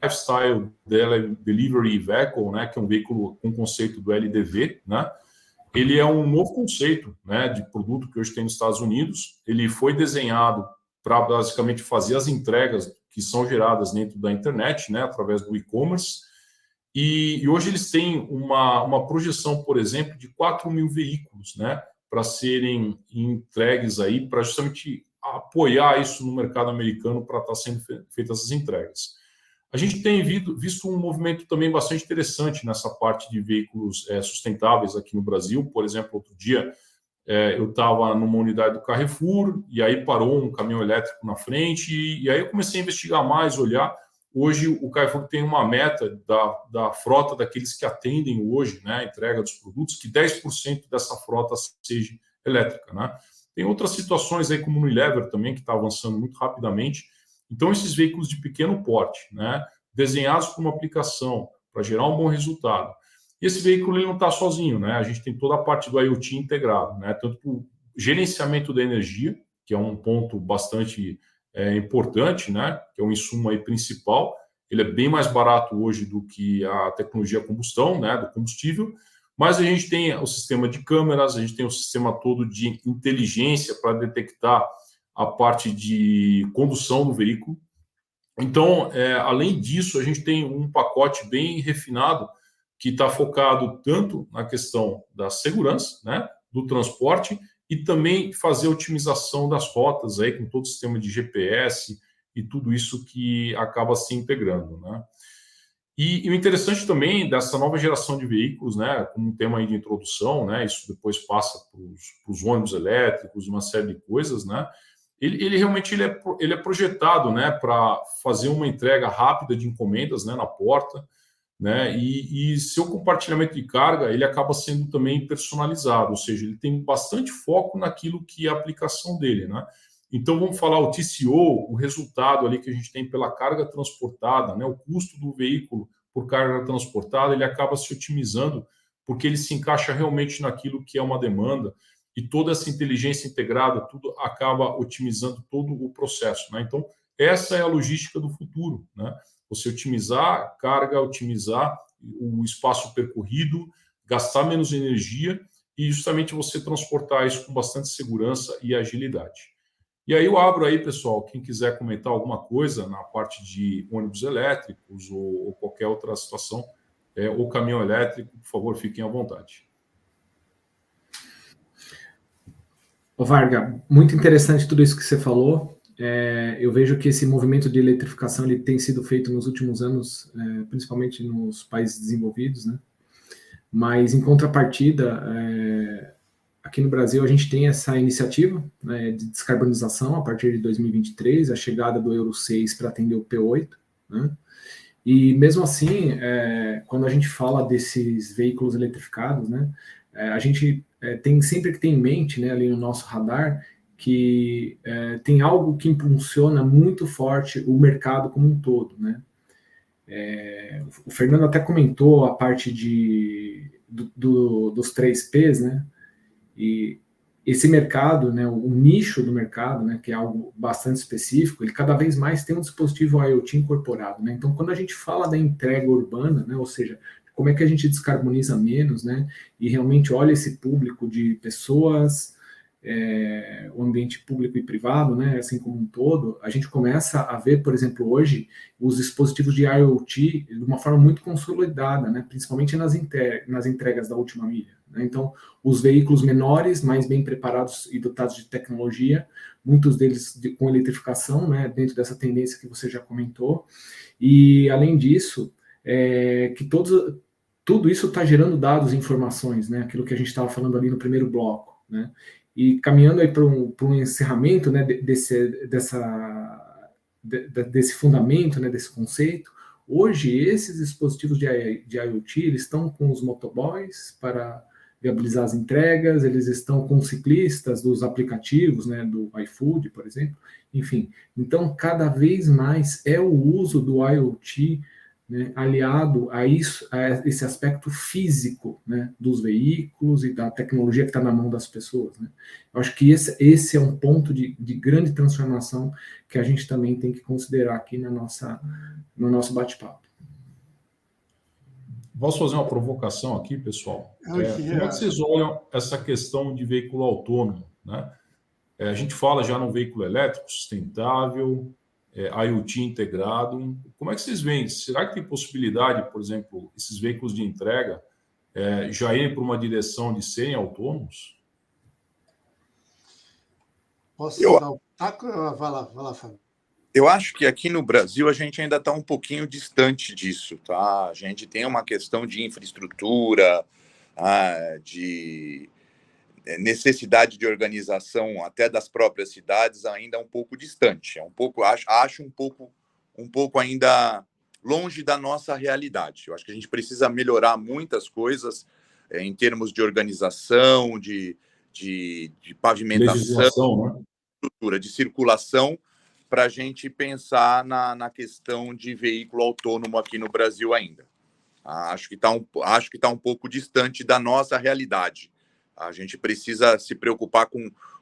Lifestyle Delivery Vehicle, né, que é um veículo com conceito do LDV, né? Ele é um novo conceito, né, de produto que hoje tem nos Estados Unidos. Ele foi desenhado para basicamente fazer as entregas que são geradas dentro da internet, né, através do e-commerce. E hoje eles têm uma projeção, por exemplo, de 4.000 veículos, né, para serem entregues aí, para justamente apoiar isso no mercado americano para estar sendo feitas essas entregas. A gente tem visto um movimento também bastante interessante nessa parte de veículos sustentáveis aqui no Brasil. Por exemplo, outro dia eu estava numa unidade do Carrefour e aí parou um caminhão elétrico na frente e aí eu comecei a investigar mais, olhar. Hoje o Carrefour tem uma meta da frota daqueles que atendem hoje, né, a entrega dos produtos, que 10% dessa frota seja elétrica, né? Tem outras situações aí como no Unilever também, que está avançando muito rapidamente. Então, esses veículos de pequeno porte, né, desenhados para uma aplicação, para gerar um bom resultado. E esse veículo ele não está sozinho, né? A gente tem toda a parte do IoT integrado, né? Tanto para o gerenciamento da energia, que é um ponto bastante importante, né? Que é um insumo aí principal. Ele é bem mais barato hoje do que a tecnologia a combustão, né? Do combustível. Mas a gente tem o sistema de câmeras, a gente tem o sistema todo de inteligência para detectar a parte de condução do veículo. Então, além disso, a gente tem um pacote bem refinado que está focado tanto na questão da segurança, né, do transporte e também fazer a otimização das rotas aí com todo o sistema de GPS e tudo isso que acaba se integrando, né? E o interessante também dessa nova geração de veículos, né, como um tema aí de introdução, né, isso depois passa para os ônibus elétricos, uma série de coisas, né? Ele realmente ele é projetado, né, para fazer uma entrega rápida de encomendas, né, na porta, né, e seu compartilhamento de carga ele acaba sendo também personalizado, ou seja, ele tem bastante foco naquilo que é a aplicação dele, né? Então vamos falar o TCO, o resultado ali que a gente tem pela carga transportada, né, o custo do veículo por carga transportada, ele acaba se otimizando porque ele se encaixa realmente naquilo que é uma demanda. E toda essa inteligência integrada, tudo acaba otimizando todo o processo, né? Então, essa é a logística do futuro, né? Você otimizar a carga, otimizar o espaço percorrido, gastar menos energia e justamente você transportar isso com bastante segurança e agilidade. E aí eu abro aí, pessoal, quem quiser comentar alguma coisa na parte de ônibus elétricos ou qualquer outra situação, ou caminhão elétrico, por favor, fiquem à vontade. Ô Varga, muito interessante tudo isso que você falou. Eu vejo que esse movimento de eletrificação ele tem sido feito nos últimos anos, principalmente nos países desenvolvidos, né? Mas, em contrapartida, aqui no Brasil a gente tem essa iniciativa, né, de descarbonização a partir de 2023, a chegada do Euro 6 para atender o P8, né? E mesmo assim, quando a gente fala desses veículos eletrificados, né, a gente tem sempre que ter em mente, né, ali no nosso radar, que tem algo que impulsiona muito forte o mercado como um todo, né? O Fernando até comentou a parte dos 3Ps, né? E esse mercado, né, o nicho do mercado, né, que é algo bastante específico, ele cada vez mais tem um dispositivo IoT incorporado, né? Então, quando a gente fala da entrega urbana, né, ou seja, como é que a gente descarboniza menos, né, e realmente olha esse público de pessoas, o ambiente público e privado, né, assim como um todo, a gente começa a ver, por exemplo, hoje, os dispositivos de IoT de uma forma muito consolidada, né, principalmente nas entregas da última milha, né? Então, os veículos menores, mais bem preparados e dotados de tecnologia, muitos deles com eletrificação, né, dentro dessa tendência que você já comentou, e além disso, que tudo isso está gerando dados e informações, né, aquilo que a gente estava falando ali no primeiro bloco, né? E caminhando aí para um encerramento, né, desse fundamento, né, desse conceito, hoje esses dispositivos de IoT eles estão com os motoboys para viabilizar as entregas, eles estão com ciclistas dos aplicativos, né, do iFood, por exemplo, enfim. Então, cada vez mais é o uso do IoT, né, aliado a isso, a esse aspecto físico, né, dos veículos e da tecnologia que está na mão das pessoas, né? Eu acho que esse é um ponto de grande transformação que a gente também tem que considerar aqui no nosso bate-papo. Posso fazer uma provocação aqui, pessoal? Como é que vocês olham essa questão de veículo autônomo, né? A gente fala já no veículo elétrico sustentável, IoT integrado. Como é que vocês veem? Será que tem possibilidade, por exemplo, esses veículos de entrega já irem para uma direção de serem autônomos? Posso dar o taco? Vai lá, Fábio. Eu acho que aqui no Brasil a gente ainda está um pouquinho distante disso, tá? A gente tem uma questão de infraestrutura, de necessidade de organização até das próprias cidades ainda um pouco distante. Acho um pouco ainda longe da nossa realidade. Eu acho que a gente precisa melhorar muitas coisas em termos de organização, de pavimentação, né? Estrutura de circulação, para a gente pensar na questão de veículo autônomo aqui no Brasil ainda. Acho que está um pouco distante da nossa realidade. A gente precisa se preocupar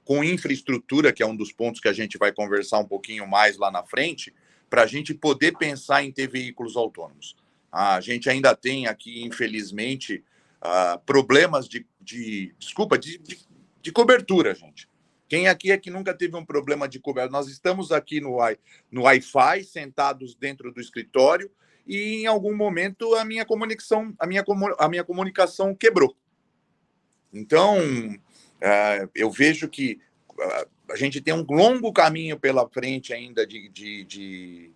com infraestrutura, que é um dos pontos que a gente vai conversar um pouquinho mais lá na frente, para a gente poder pensar em ter veículos autônomos. A gente ainda tem aqui, infelizmente, problemas de cobertura, gente. Quem aqui é que nunca teve um problema de cobertura? Nós estamos aqui no Wi-Fi, sentados dentro do escritório, e em algum momento a minha comunicação quebrou. Então, eu vejo que a gente tem um longo caminho pela frente ainda de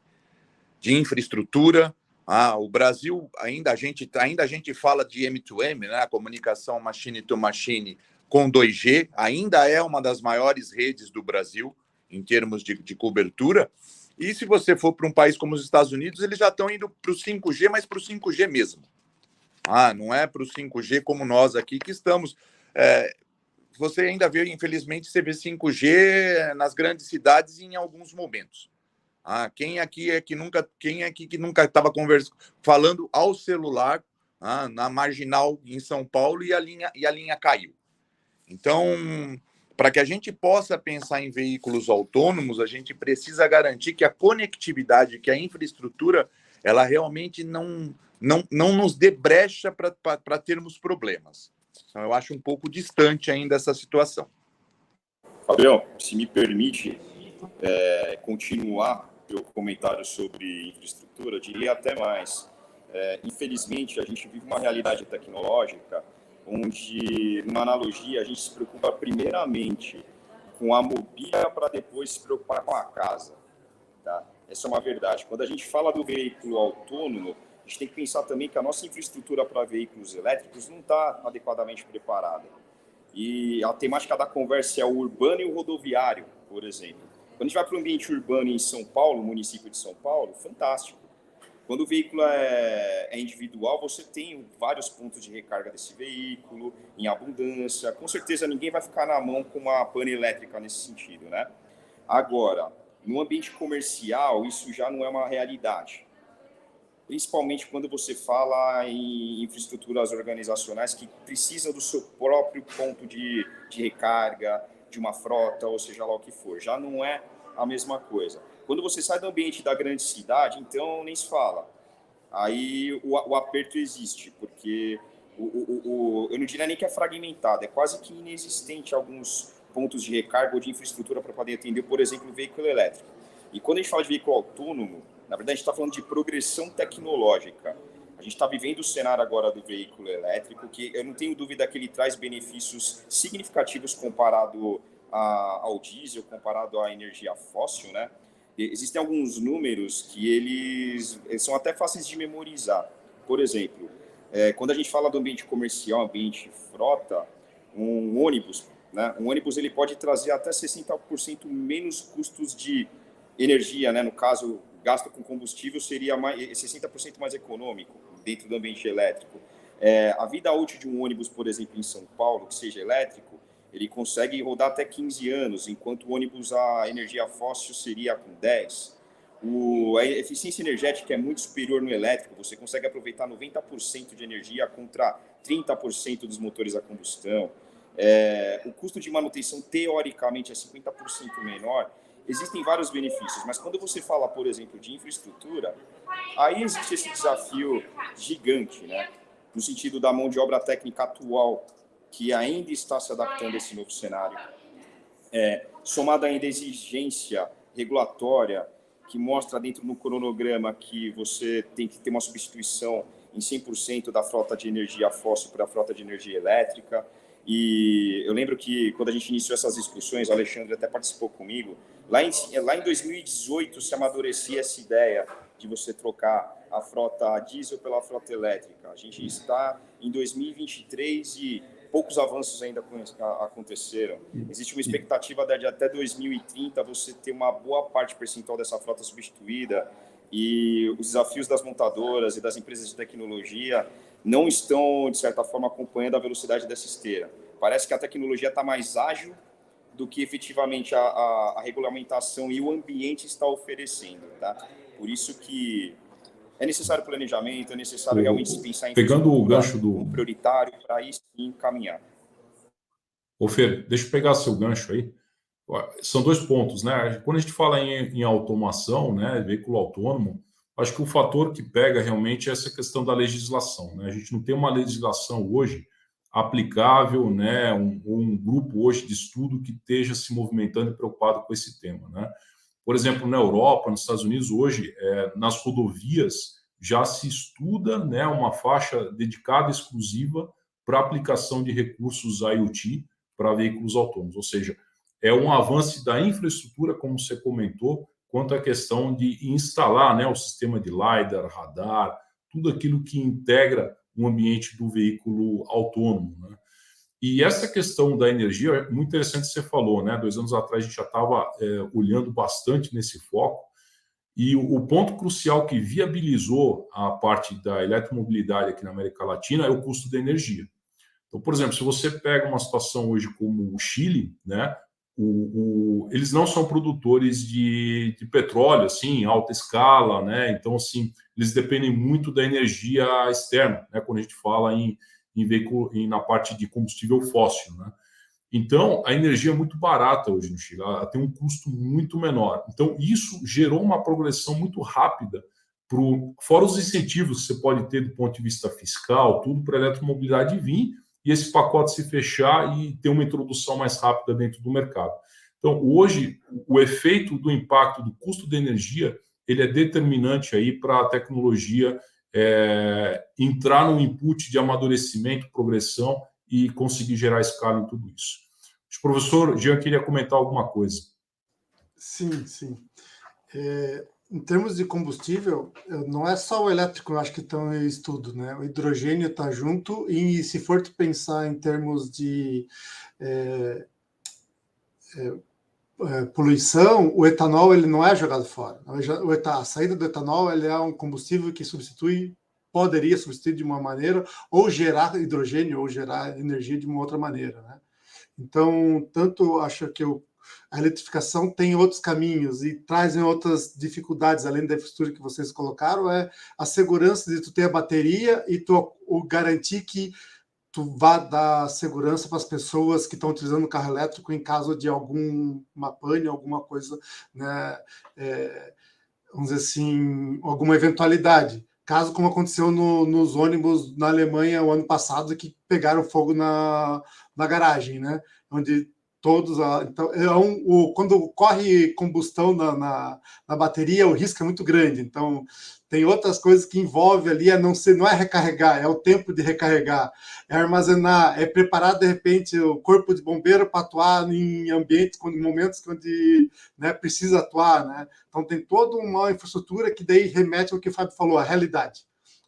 infraestrutura. O Brasil, ainda a gente fala de M2M, né? A comunicação machine to machine com 2G, ainda é uma das maiores redes do Brasil em termos de cobertura. E se você for para um país como os Estados Unidos, eles já estão indo para o 5G, mas para o 5G mesmo. Não é para o 5G como nós aqui que estamos. Você ainda vê, infelizmente, você vê 5G nas grandes cidades em alguns momentos. Quem aqui que nunca estava falando ao celular na Marginal em São Paulo e a linha caiu? Então, para que a gente possa pensar em veículos autônomos, a gente precisa garantir que a conectividade, que a infraestrutura, ela realmente não nos dê brecha para termos problemas. Então, eu acho um pouco distante ainda essa situação. Fabião, se me permite, continuar o comentário sobre infraestrutura, eu diria até mais. Infelizmente, a gente vive uma realidade tecnológica onde, numa analogia, a gente se preocupa primeiramente com a mobília para depois se preocupar com a casa. Tá? Essa é uma verdade. Quando a gente fala do veículo autônomo, a gente tem que pensar também que a nossa infraestrutura para veículos elétricos não está adequadamente preparada. E a temática da conversa é o urbano e o rodoviário, por exemplo. Quando a gente vai para o ambiente urbano em São Paulo, município de São Paulo, fantástico. Quando o veículo é individual, você tem vários pontos de recarga desse veículo, em abundância. Com certeza, ninguém vai ficar na mão com uma pane elétrica nesse sentido, né? Agora, no ambiente comercial, isso já não é uma realidade. Principalmente quando você fala em infraestruturas organizacionais que precisam do seu próprio ponto de recarga, de uma frota, ou seja lá o que for. Já não é a mesma coisa. Quando você sai do ambiente da grande cidade, então nem se fala. Aí o aperto existe, porque eu não diria nem que é fragmentado, é quase que inexistente alguns pontos de recarga ou de infraestrutura para poder atender, por exemplo, o veículo elétrico. E quando a gente fala de veículo autônomo, na verdade a gente está falando de progressão tecnológica. A gente está vivendo o cenário agora do veículo elétrico, que eu não tenho dúvida que ele traz benefícios significativos comparado ao diesel, comparado à energia fóssil, né? Existem alguns números que eles são até fáceis de memorizar. Por exemplo, quando a gente fala do ambiente comercial, ambiente frota, um ônibus, né? Um ônibus ele pode trazer até 60% menos custos de energia, né? No caso, gasto com combustível seria 60% mais econômico dentro do ambiente elétrico. A vida útil de um ônibus, por exemplo, em São Paulo, que seja elétrico, ele consegue rodar até 15 anos, enquanto o ônibus a energia fóssil seria com 10. A eficiência energética é muito superior no elétrico, você consegue aproveitar 90% de energia contra 30% dos motores a combustão. O custo de manutenção, teoricamente, é 50% menor. Existem vários benefícios, mas quando você fala, por exemplo, de infraestrutura, aí existe esse desafio gigante, né? No sentido da mão de obra técnica atual, que ainda está se adaptando a esse novo cenário, somado ainda à exigência regulatória, que mostra dentro do cronograma que você tem que ter uma substituição em 100% da frota de energia fóssil para a frota de energia elétrica. E eu lembro que quando a gente iniciou essas discussões, o Alexandre até participou comigo, lá em 2018 se amadurecia essa ideia de você trocar a frota diesel pela frota elétrica. A gente está em 2023 e poucos avanços ainda aconteceram. Existe uma expectativa de até 2030 você ter uma boa parte percentual dessa frota substituída, e os desafios das montadoras e das empresas de tecnologia não estão, de certa forma, acompanhando a velocidade dessa esteira. Parece que a tecnologia está mais ágil do que efetivamente a regulamentação e o ambiente está oferecendo. Tá? Por isso que é necessário planejamento, é necessário realmente se pensar em pegando o gancho como prioritário para aí sim caminhar. Ô Fer, deixa eu pegar seu gancho aí. São dois pontos, né? Quando a gente fala em automação, né, veículo autônomo, acho que o fator que pega realmente é essa questão da legislação, né? A gente não tem uma legislação hoje aplicável, né, um grupo hoje de estudo que esteja se movimentando e preocupado com esse tema, né? Por exemplo, na Europa, nos Estados Unidos, hoje, nas rodovias, já se estuda, né, uma faixa dedicada exclusiva para aplicação de recursos IoT para veículos autônomos. Ou seja, é um avanço da infraestrutura, como você comentou, quanto à questão de instalar, né, o sistema de LiDAR, radar, tudo aquilo que integra o ambiente do veículo autônomo, né? E essa questão da energia é muito interessante que você falou, né? 2 anos atrás a gente já estava olhando bastante nesse foco, e o ponto crucial que viabilizou a parte da eletromobilidade aqui na América Latina é o custo da energia. Então, por exemplo, se você pega uma situação hoje como o Chile, né? Eles não são produtores de petróleo, assim, em alta escala, né? Então, assim, eles dependem muito da energia externa, né? Quando a gente fala em veículo, na parte de combustível fóssil, né? Então, a energia é muito barata hoje no Chile, ela tem um custo muito menor. Então, isso gerou uma progressão muito rápida, fora os incentivos que você pode ter do ponto de vista fiscal, tudo para a eletromobilidade vir, e esse pacote se fechar e ter uma introdução mais rápida dentro do mercado. Então, hoje, o efeito do impacto do custo da energia, ele é determinante aí para a tecnologia entrar no input de amadurecimento, progressão e conseguir gerar escala em tudo isso. O professor Jean queria comentar alguma coisa. Sim, sim. Em termos de combustível, não é só o elétrico, eu acho que estão em estudo, né? O hidrogênio está junto, e se for pensar em termos de poluição, o etanol ele não é jogado fora. A saída do etanol ele é um combustível que poderia substituir de uma maneira, ou gerar hidrogênio, ou gerar energia de uma outra maneira, né? Então, tanto acho que a eletrificação tem outros caminhos e trazem outras dificuldades, além da infraestrutura que vocês colocaram, é a segurança de tu ter a bateria e o garantir que tu vá dar segurança para as pessoas que estão utilizando o carro elétrico em caso de alguma pane, alguma coisa, né, vamos dizer assim, alguma eventualidade. Caso como aconteceu nos ônibus na Alemanha o ano passado, que pegaram fogo na garagem, né, onde todos... Então, quando ocorre combustão na bateria, o risco é muito grande. Então, tem outras coisas que envolvem ali, não é recarregar, é o tempo de recarregar, é armazenar, é preparar, de repente, o corpo de bombeiro para atuar em ambientes, em momentos onde, né, precisa atuar, né? Então, tem toda uma infraestrutura que daí remete ao que o Fábio falou, a realidade.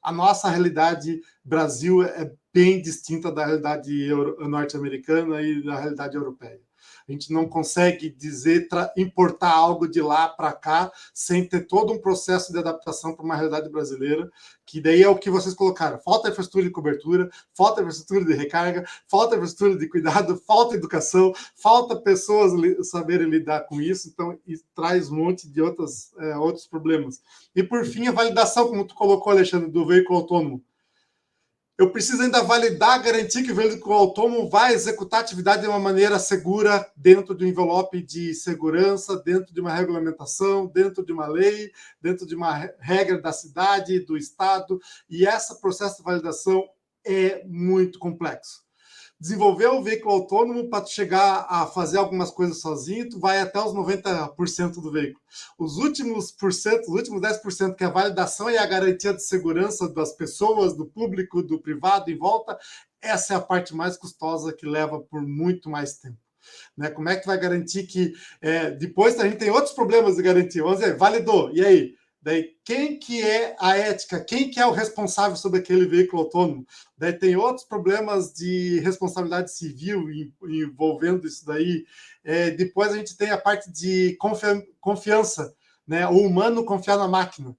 A nossa realidade Brasil é bem distinta da realidade norte-americana e da realidade europeia. A gente não consegue importar algo de lá para cá sem ter todo um processo de adaptação para uma realidade brasileira, que daí é o que vocês colocaram. Falta infraestrutura de cobertura, falta infraestrutura de recarga, falta infraestrutura de cuidado, falta educação, falta pessoas saberem lidar com isso, então isso traz um monte de outros problemas. E por fim, a validação, como tu colocou, Alexandre, do veículo autônomo. Eu preciso ainda validar, garantir que o veículo autônomo vai executar a atividade de uma maneira segura, dentro de um envelope de segurança, dentro de uma regulamentação, dentro de uma lei, dentro de uma regra da cidade, do estado, e esse processo de validação é muito complexo. Desenvolver o veículo autônomo para chegar a fazer algumas coisas sozinho, tu vai até os 90% do veículo. Os últimos 10%, que é a validação e a garantia de segurança das pessoas, do público, do privado em volta, essa é a parte mais custosa, que leva por muito mais tempo. Né? Como é que tu vai garantir que... depois a gente tem outros problemas de garantia. Vamos dizer, validou, e aí? Daí, quem que é a ética? Quem que é o responsável sobre aquele veículo autônomo? Daí tem outros problemas de responsabilidade civil envolvendo isso daí. Depois a gente tem a parte de confiança, né? O humano confiar na máquina.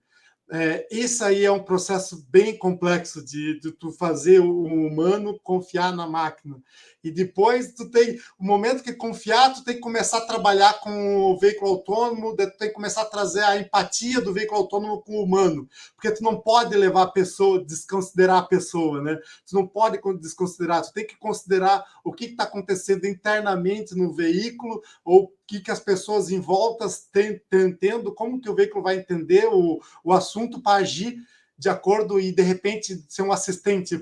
Isso aí é um processo bem complexo de tu fazer o humano confiar na máquina. E depois tu tem o momento que confiar, tu tem que começar a trabalhar com o veículo autônomo, tu tem que começar a trazer a empatia do veículo autônomo com o humano, porque tu não pode levar a pessoa, desconsiderar a pessoa, né? Tu não pode desconsiderar, tu tem que considerar o que está acontecendo internamente no veículo, ou o que as pessoas em volta entendendo, como que o veículo vai entender o assunto para agir de acordo e, de repente, ser um assistente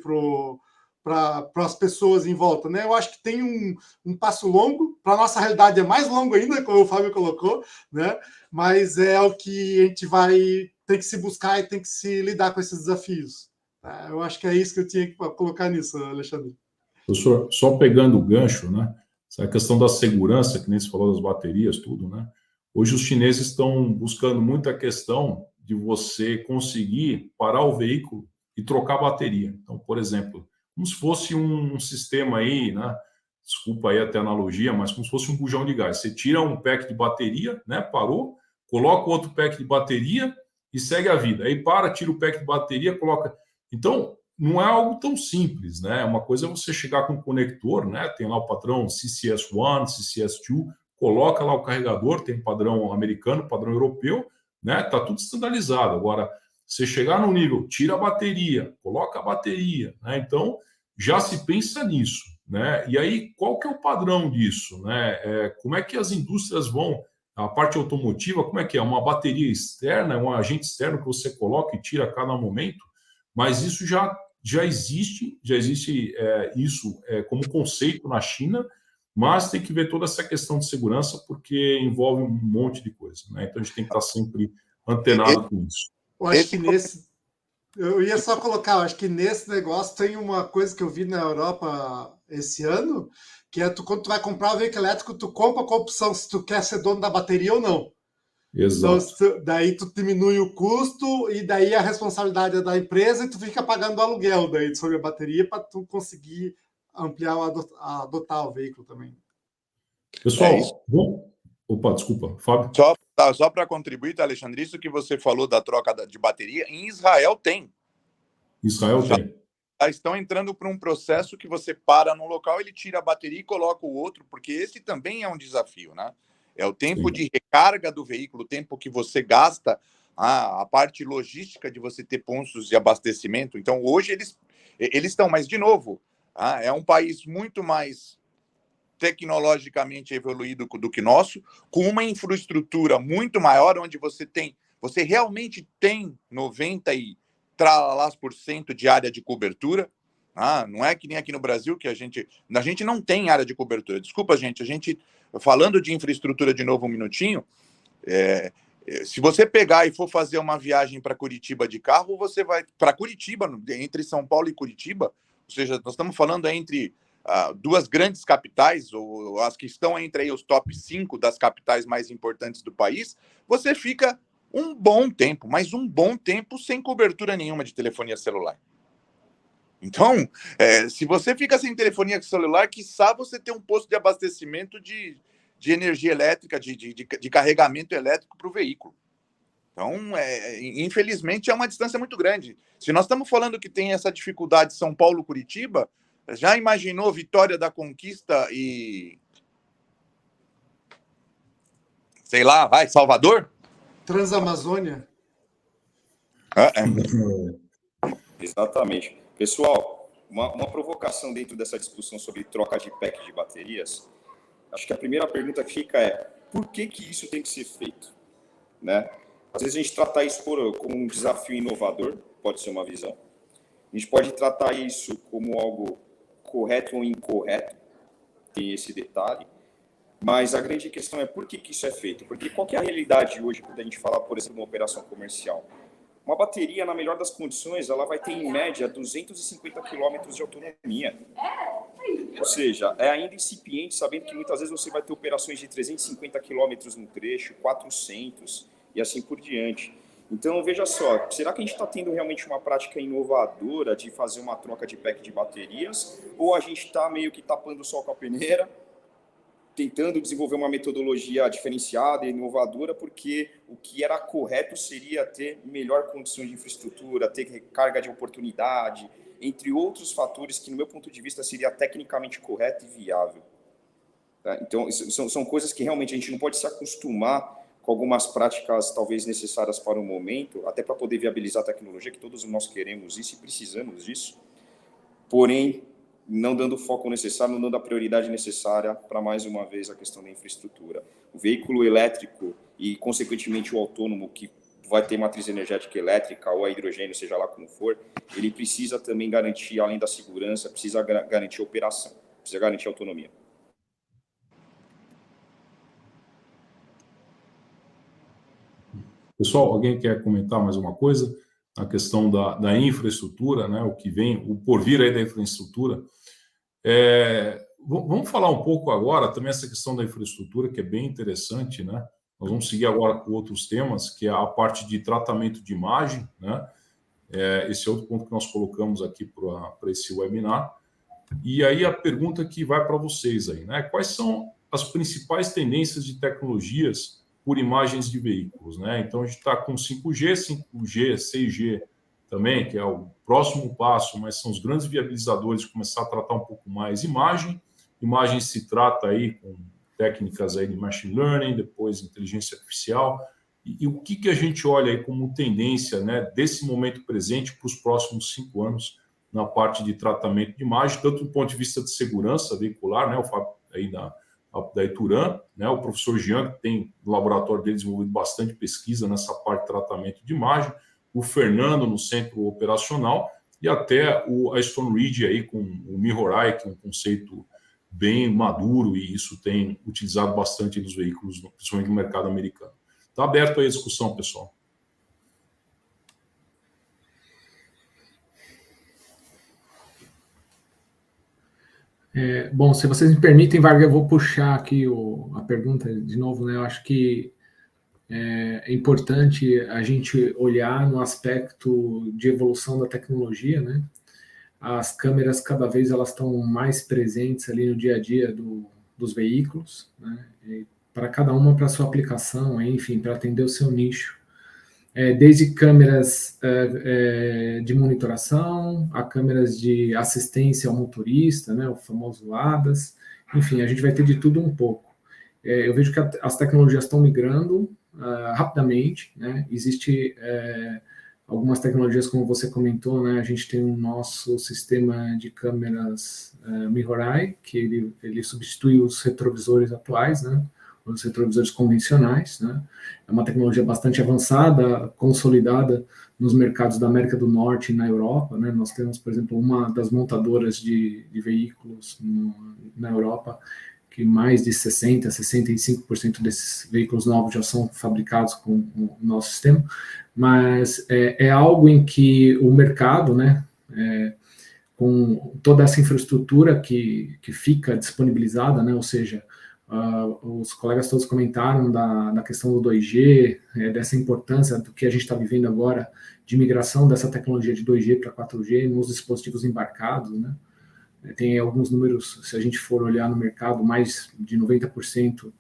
para as pessoas em volta, né? Eu acho que tem um passo longo, para a nossa realidade é mais longo ainda, como o Fábio colocou, né? Mas é o que a gente tem que se buscar e tem que se lidar com esses desafios. Tá? Eu acho que é isso que eu tinha que colocar nisso, Alexandre. Professor, só pegando o gancho, né? Essa questão da segurança, que nem se falou das baterias, tudo, né? Hoje os chineses estão buscando muito a questão de você conseguir parar o veículo e trocar a bateria. Então, por exemplo, como se fosse um sistema aí, né? Desculpa aí até a analogia, mas como se fosse um bujão de gás. Você tira um pack de bateria, né? Parou, coloca outro pack de bateria e segue a vida. Aí tira o pack de bateria, coloca... Então, não é algo tão simples, né? Uma coisa é você chegar com um conector, né? Tem lá o padrão CCS1, CCS2, coloca lá o carregador, tem padrão americano, padrão europeu, né? Tá tudo standardizado. Agora, você chegar no nível, tira a bateria, coloca a bateria, né? Então, já se pensa nisso, né? E aí, qual que é o padrão disso, né? Como é que as indústrias vão... A parte automotiva, como é que é? Uma bateria externa, um agente externo que você coloca e tira a cada momento, mas isso já existe isso como conceito na China, mas tem que ver toda essa questão de segurança, porque envolve um monte de coisa, né? Então a gente tem que estar sempre antenado com isso. Eu acho que eu ia só colocar, eu acho que nesse negócio tem uma coisa que eu vi na Europa esse ano, que é quando tu vai comprar um veículo elétrico, tu compra com a opção se tu quer ser dono da bateria ou não. Exato. Então, daí tu diminui o custo e daí a responsabilidade é da empresa e tu fica pagando o aluguel daí sobre a bateria para tu conseguir ampliar, adotar o veículo também. Pessoal, bom... Opa, desculpa, Fábio. Só para contribuir, tá, Alexandre, isso que você falou da troca de bateria, em Israel tem. tem. Já estão entrando para um processo que você para no local, ele tira a bateria e coloca o outro, porque esse também é um desafio, né? É o tempo de recarga do veículo, o tempo que você gasta, a parte logística de você ter pontos de abastecimento. Então, hoje eles estão, mas, de novo, é um país muito mais tecnologicamente evoluído do que nosso, com uma infraestrutura muito maior, onde você realmente tem 90% de área de cobertura. Não é que nem aqui no Brasil, que a gente não tem área de cobertura. Desculpa, gente, falando de infraestrutura de novo um minutinho, se você pegar e for fazer uma viagem para Curitiba de carro, você vai para Curitiba, entre São Paulo e Curitiba, ou seja, nós estamos falando entre duas grandes capitais, ou as que estão entre aí os top 5 das capitais mais importantes do país, você fica um bom tempo, mas um bom tempo sem cobertura nenhuma de telefonia celular. Então, se você fica sem telefonia celular, quiçá você ter um posto de abastecimento de energia elétrica, de carregamento elétrico para o veículo. Então, infelizmente, é uma distância muito grande. Se nós estamos falando que tem essa dificuldade São Paulo-Curitiba, já imaginou Vitória da Conquista e... sei lá, Salvador? Transamazônia? Exatamente. Pessoal, uma provocação dentro dessa discussão sobre troca de pack de baterias, acho que a primeira pergunta que fica é: por que isso tem que ser feito? Né? Às vezes a gente trata isso como um desafio inovador, pode ser uma visão. A gente pode tratar isso como algo correto ou incorreto, tem esse detalhe. Mas a grande questão é por que isso é feito? Porque qual que é a realidade hoje, quando a gente fala, por exemplo, de uma operação comercial? Uma bateria, na melhor das condições, ela vai ter, em média, 250 km de autonomia. Ou seja, é ainda incipiente, sabendo que muitas vezes você vai ter operações de 350 km no trecho, 400 e assim por diante. Então, veja só, será que a gente está tendo realmente uma prática inovadora de fazer uma troca de pack de baterias? Ou a gente está meio que tapando o sol com a peneira, tentando desenvolver uma metodologia diferenciada e inovadora, porque o que era correto seria ter melhor condição de infraestrutura, ter recarga de oportunidade, entre outros fatores que, no meu ponto de vista, seria tecnicamente correto e viável. Tá? Então, são coisas que realmente a gente não pode se acostumar com algumas práticas talvez necessárias para o momento, até para poder viabilizar a tecnologia, que todos nós queremos isso e precisamos disso, porém, não dando o foco necessário, não dando a prioridade necessária para, mais uma vez, a questão da infraestrutura. O veículo elétrico e, consequentemente, o autônomo, que vai ter matriz energética elétrica ou a hidrogênio, seja lá como for, ele precisa também garantir, além da segurança, precisa garantir a operação, precisa garantir a autonomia. Pessoal, alguém quer comentar mais uma coisa? A questão da infraestrutura, né? O que vem, o porvir aí da infraestrutura. Vamos falar um pouco agora também essa questão da infraestrutura, que é bem interessante, né? Nós vamos seguir agora com outros temas, que é a parte de tratamento de imagem, né? Esse é outro ponto que nós colocamos aqui para esse webinar. E aí a pergunta que vai para vocês aí, né? Quais são as principais tendências de tecnologias por imagens de veículos, né? Então a gente está com 5G, 6G também, que é o próximo passo, mas são os grandes viabilizadores de começar a tratar um pouco mais imagem. Imagem se trata aí com técnicas aí de machine learning, depois inteligência artificial. E o que a gente olha aí como tendência, né, desse momento presente para os próximos 5 anos na parte de tratamento de imagem, tanto do ponto de vista de segurança veicular, né, o Fábio aí da Ituran, né, o professor Jean, que tem no laboratório dele desenvolvido bastante pesquisa nessa parte de tratamento de imagem, o Fernando no centro operacional e até a Stone Ridge aí com o MirrorEye, que é um conceito bem maduro, e isso tem utilizado bastante nos veículos, principalmente no mercado americano. Está aberto aí a discussão, pessoal. Bom, se vocês me permitem, Vargas, eu vou puxar aqui a pergunta de novo, né? Eu acho que é importante a gente olhar no aspecto de evolução da tecnologia, né? As câmeras, cada vez, elas estão mais presentes ali no dia a dia dos veículos, né? Para cada uma, para a sua aplicação, enfim, para atender o seu nicho. Desde câmeras de monitoração, a câmeras de assistência ao motorista, né, o famoso ADAS, enfim, a gente vai ter de tudo um pouco. Eu vejo que as tecnologias estão migrando rapidamente, né? Existe algumas tecnologias, como você comentou, né? A gente tem o nosso sistema de câmeras MirrorEye, que ele substitui os retrovisores atuais, né? Os retrovisores convencionais, né? É uma tecnologia bastante avançada, consolidada nos mercados da América do Norte e na Europa, né? Nós temos, por exemplo, uma das montadoras de veículos na Europa, que mais de 60%, 65% desses veículos novos já são fabricados com o nosso sistema, mas é algo em que o mercado, né? Com toda essa infraestrutura que fica disponibilizada, né? Ou seja, os colegas todos comentaram da questão do 2G, dessa importância do que a gente está vivendo agora, de migração dessa tecnologia de 2G para 4G nos dispositivos embarcados, né? Tem alguns números, se a gente for olhar no mercado, mais de 90%,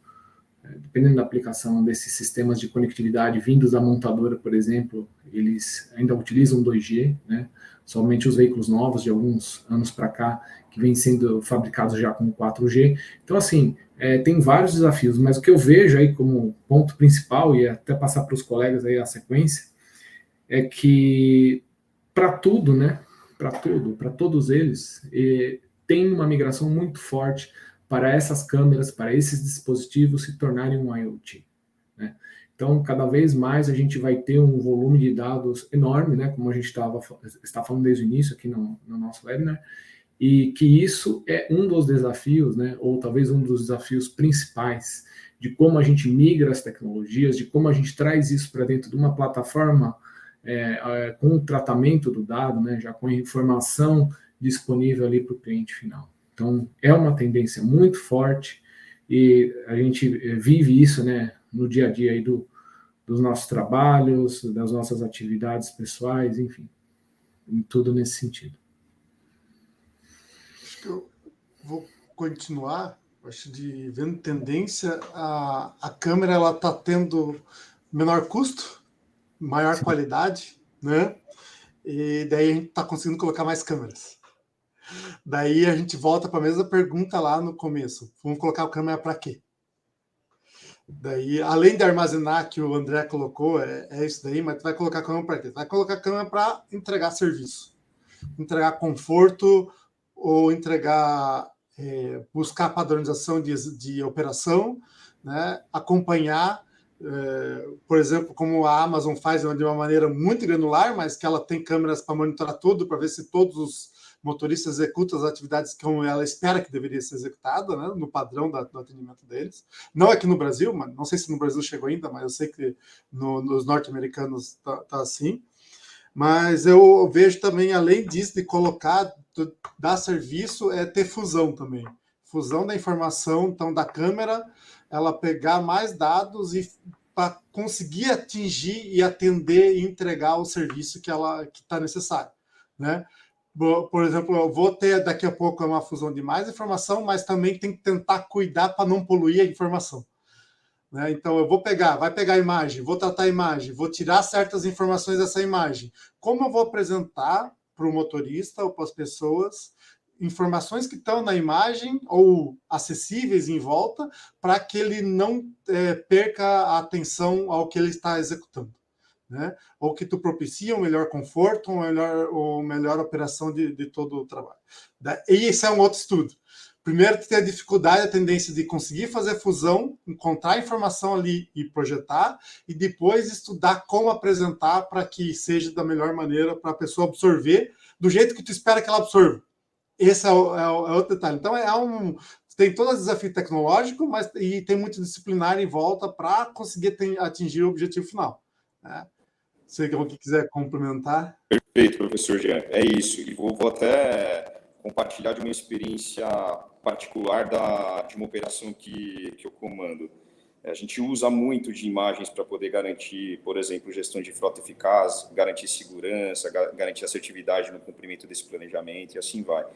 dependendo da aplicação desses sistemas de conectividade vindos da montadora, por exemplo, eles ainda utilizam 2G, né? Somente os veículos novos de alguns anos para cá, que vêm sendo fabricados já com 4G. Então, assim, tem vários desafios, mas o que eu vejo aí como ponto principal, e até passar para os colegas aí a sequência, é que para tudo, né? Para todos eles, tem uma migração muito forte para essas câmeras, para esses dispositivos se tornarem um IoT, né? Então, cada vez mais a gente vai ter um volume de dados enorme, né? Como a gente está falando desde o início aqui no nosso webinar, e que isso é um dos desafios, né? Ou talvez um dos desafios principais de como a gente migra as tecnologias, de como a gente traz isso para dentro de uma plataforma com o tratamento do dado, né, já com a informação disponível ali para o cliente final. Então, é uma tendência muito forte e a gente vive isso, né, no dia a dia aí dos nossos trabalhos, das nossas atividades pessoais, enfim, em tudo nesse sentido. Acho que eu vou continuar, vendo tendência, a câmera ela está tendo menor custo, maior qualidade, né? E daí a gente está conseguindo colocar mais câmeras. Daí a gente volta para a mesma pergunta lá no começo. Vamos colocar a câmera para quê? Daí, além de armazenar, que o André colocou, é isso daí, mas tu vai colocar a câmera para quê? Tu vai colocar a câmera para entregar serviço, entregar conforto ou entregar, buscar padronização de operação, né? Acompanhar, por exemplo, como a Amazon faz de uma maneira muito granular, mas que ela tem câmeras para monitorar tudo, para ver se todos os motoristas executam as atividades como ela espera que deveria ser executada, né, no padrão do atendimento deles. Não aqui no Brasil, mas não sei se no Brasil chegou ainda, mas eu sei que nos norte-americanos tá assim. Mas eu vejo também, além disso, de colocar, dar serviço, ter fusão também. Fusão da informação, então, da câmera, ela pegar mais dados e para conseguir atingir e atender e entregar o serviço que está necessário, né? Por exemplo, eu vou ter daqui a pouco uma fusão de mais informação, mas também tem que tentar cuidar para não poluir a informação, né? Então, vai pegar a imagem, vou tratar a imagem, vou tirar certas informações dessa imagem. Como eu vou apresentar para o motorista ou para as pessoas informações que estão na imagem ou acessíveis em volta para que ele não perca a atenção ao que ele está executando, né? Ou que tu propicia um melhor conforto, ou melhor operação de todo o trabalho. E isso é um outro estudo. Primeiro, tu tem a dificuldade, a tendência de conseguir fazer fusão, encontrar informação ali e projetar, e depois estudar como apresentar para que seja da melhor maneira para a pessoa absorver do jeito que tu espera que ela absorva. Esse é outro detalhe. Então, tem todo o desafio tecnológico, mas e tem muito disciplinar em volta para conseguir atingir o objetivo final. Né? Se alguém quiser complementar. Perfeito, professor Jean. É isso. E vou até compartilhar de uma experiência particular de uma operação que eu comando. A gente usa muito de imagens para poder garantir, por exemplo, gestão de frota eficaz, garantir segurança, garantir assertividade no cumprimento desse planejamento e assim vai.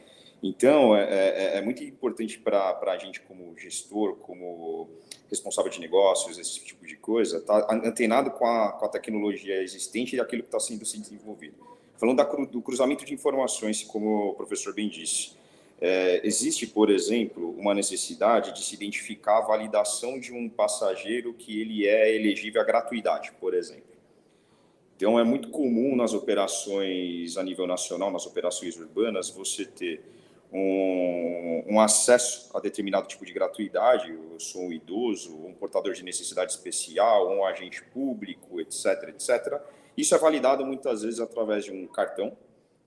Então, é muito importante para a gente como gestor, como responsável de negócios, esse tipo de coisa, estar antenado com a tecnologia existente e aquilo que está sendo desenvolvido. Falando do cruzamento de informações, como o professor bem disse, existe, por exemplo, uma necessidade de se identificar a validação de um passageiro que ele é elegível à gratuidade, por exemplo. Então, é muito comum nas operações a nível nacional, nas operações urbanas, você ter um acesso a determinado tipo de gratuidade. Eu sou um idoso, um portador de necessidade especial, um agente público, etc., etc. Isso é validado muitas vezes através de um cartão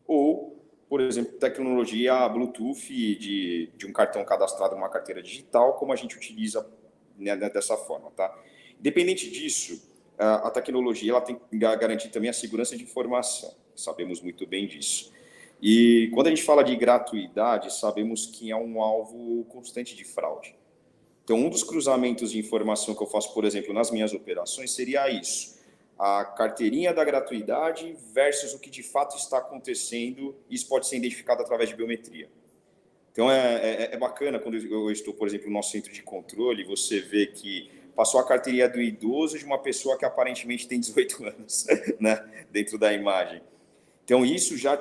ou, por exemplo, tecnologia Bluetooth de um cartão cadastrado numa carteira digital, como a gente utiliza, né, dessa forma, tá? Independente disso, a tecnologia ela tem que garantir também a segurança de informação. Sabemos muito bem disso. E quando a gente fala de gratuidade, sabemos que é um alvo constante de fraude. Então, um dos cruzamentos de informação que eu faço, por exemplo, nas minhas operações, seria isso. A carteirinha da gratuidade versus o que de fato está acontecendo. Isso pode ser identificado através de biometria. Então, é bacana quando eu estou, por exemplo, no nosso centro de controle, você vê que passou a carteirinha do idoso de uma pessoa que aparentemente tem 18 anos, né, dentro da imagem. Então, isso já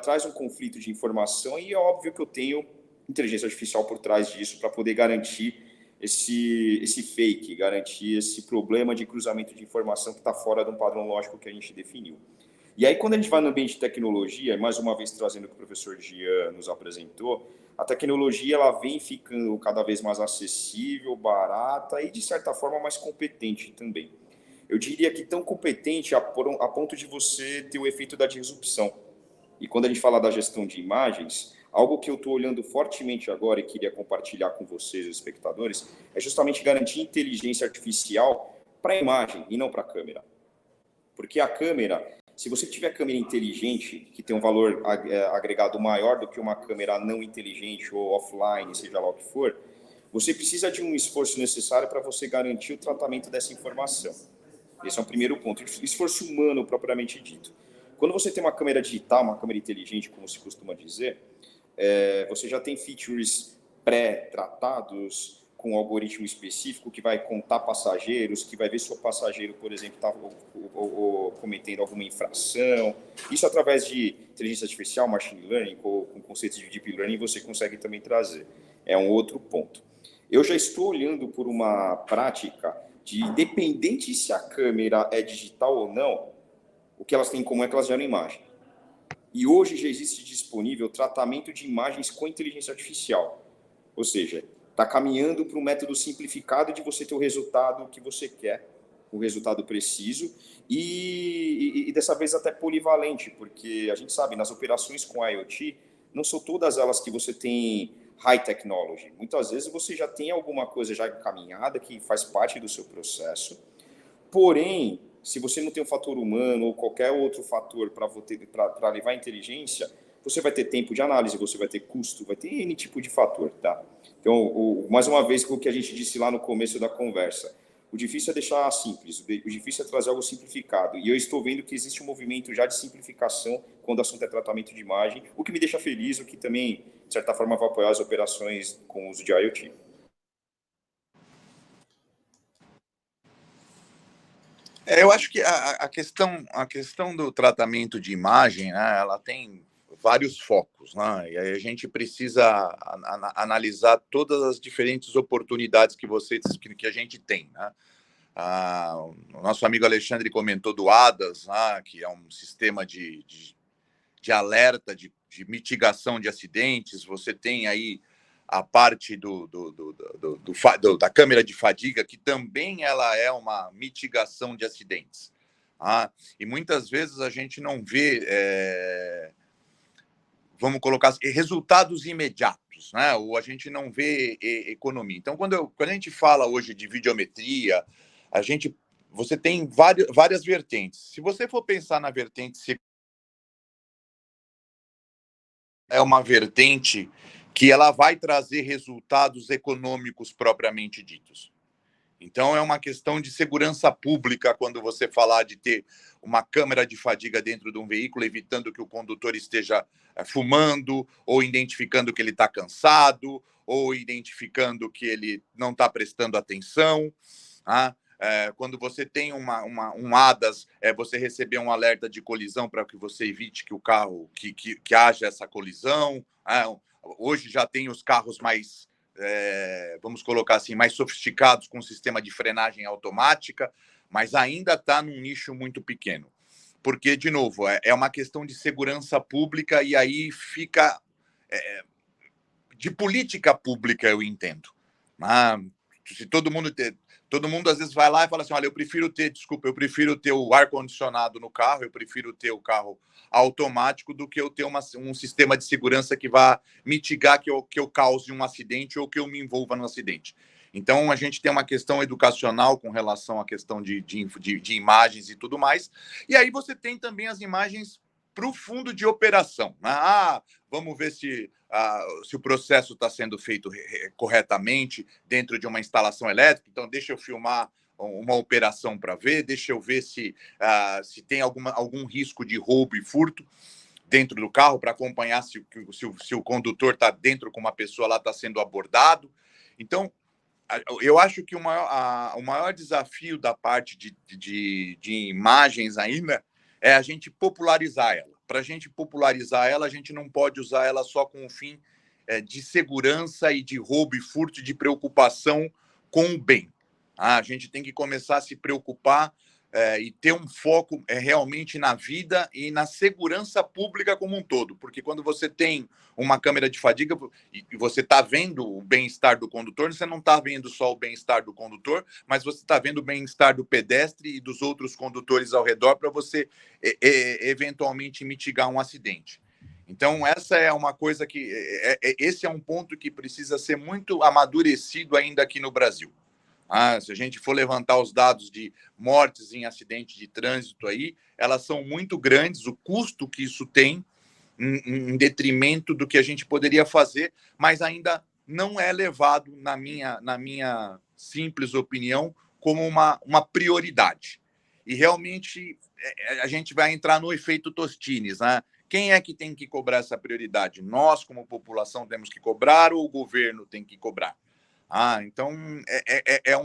traz um conflito de informação e é óbvio que eu tenho inteligência artificial por trás disso para poder garantir esse fake, garantir esse problema de cruzamento de informação que está fora de um padrão lógico que a gente definiu. E aí, quando a gente vai no ambiente de tecnologia, mais uma vez trazendo o que o professor Jean nos apresentou, a tecnologia ela vem ficando cada vez mais acessível, barata e, de certa forma, mais competente também. Eu diria que tão competente a ponto de você ter o efeito da disrupção. E quando a gente fala da gestão de imagens, algo que eu estou olhando fortemente agora e queria compartilhar com vocês, os espectadores, é justamente garantir inteligência artificial para a imagem e não para a câmera. Porque a câmera, se você tiver câmera inteligente, que tem um valor agregado maior do que uma câmera não inteligente ou offline, seja lá o que for, você precisa de um esforço necessário para você garantir o tratamento dessa informação. Esse é o primeiro ponto, esforço humano propriamente dito. Quando você tem uma câmera digital, uma câmera inteligente, como se costuma dizer, você já tem features pré-tratados com um algoritmo específico que vai contar passageiros, que vai ver se o passageiro, por exemplo, está cometendo alguma infração. Isso através de inteligência artificial, machine learning, com conceitos de deep learning, você consegue também trazer. É um outro ponto. Eu já estou olhando por uma prática de, independente se a câmera é digital ou não, o que elas têm em comum é que elas geram imagem. E hoje já existe disponível tratamento de imagens com inteligência artificial. Ou seja, está caminhando para um método simplificado de você ter o resultado que você quer, o resultado preciso, e dessa vez até polivalente, porque a gente sabe, nas operações com IoT, não são todas elas que você tem high technology. Muitas vezes você já tem alguma coisa já encaminhada que faz parte do seu processo, porém, se você não tem um fator humano ou qualquer outro fator para levar a inteligência, você vai ter tempo de análise, você vai ter custo, vai ter N tipo de fator, tá? Então, mais uma vez, o que a gente disse lá no começo da conversa, o difícil é deixar simples, o difícil é trazer algo simplificado. E eu estou vendo que existe um movimento já de simplificação quando o assunto é tratamento de imagem, o que me deixa feliz, o que também, de certa forma, vai apoiar as operações com o uso de IoT. Eu acho que a questão do tratamento de imagem, né, ela tem vários focos, né? E aí a gente precisa analisar todas as diferentes oportunidades que a gente tem, né? O nosso amigo Alexandre comentou do ADAS, né, que é um sistema de alerta, de mitigação de acidentes. Você tem aí a parte da câmera de fadiga, que também ela é uma mitigação de acidentes. E muitas vezes a gente não vê, vamos colocar assim, resultados imediatos. simples, né? Ou a gente não vê economia. Então, quando a gente fala hoje de videometria, você tem várias vertentes. Se você for pensar na vertente, é uma vertente que ela vai trazer resultados econômicos propriamente ditos. Então, é uma questão de segurança pública quando você falar de ter uma câmera de fadiga dentro de um veículo, evitando que o condutor esteja fumando, ou identificando que ele está cansado, ou identificando que ele não está prestando atenção. Quando você tem um ADAS, você receber um alerta de colisão para que você evite que o carro, que haja essa colisão. Hoje já tem os carros mais... vamos colocar assim, mais sofisticados, com sistema de frenagem automática, mas ainda está num nicho muito pequeno. Porque, de novo, é uma questão de segurança pública e aí fica... de política pública, eu entendo. Se todo mundo às vezes vai lá e fala assim, olha, eu prefiro ter o ar-condicionado no carro, eu prefiro ter o carro automático do que eu ter um sistema de segurança que vá mitigar que eu cause um acidente ou que eu me envolva no acidente. Então, a gente tem uma questão educacional com relação à questão de imagens e tudo mais. E aí você tem também as imagens para o fundo de operação. Vamos ver se o processo está sendo feito corretamente dentro de uma instalação elétrica. Então, deixa eu filmar uma operação para ver, deixa eu ver se tem algum risco de roubo e furto dentro do carro, para acompanhar se o condutor está dentro com uma pessoa lá, está sendo abordado. Então, eu acho que o maior desafio da parte de imagens ainda é a gente popularizar ela. Para a gente popularizar ela, a gente não pode usar ela só com o fim de segurança e de roubo e furto, de preocupação com o bem. A gente tem que começar a se preocupar e ter um foco realmente na vida e na segurança pública como um todo. Porque quando você tem uma câmera de fadiga e você está vendo o bem-estar do condutor, você não está vendo só o bem-estar do condutor, mas você está vendo o bem-estar do pedestre e dos outros condutores ao redor para você eventualmente mitigar um acidente. Então, essa é uma coisa que... esse é um ponto que precisa ser muito amadurecido ainda aqui no Brasil. Se a gente for levantar os dados de mortes em acidente de trânsito aí, elas são muito grandes, o custo que isso tem em detrimento do que a gente poderia fazer, mas ainda não é levado, na minha simples opinião, como uma prioridade. E realmente a gente vai entrar no efeito Tostines, né? Quem é que tem que cobrar essa prioridade? Nós, como população, temos que cobrar ou o governo tem que cobrar? Então é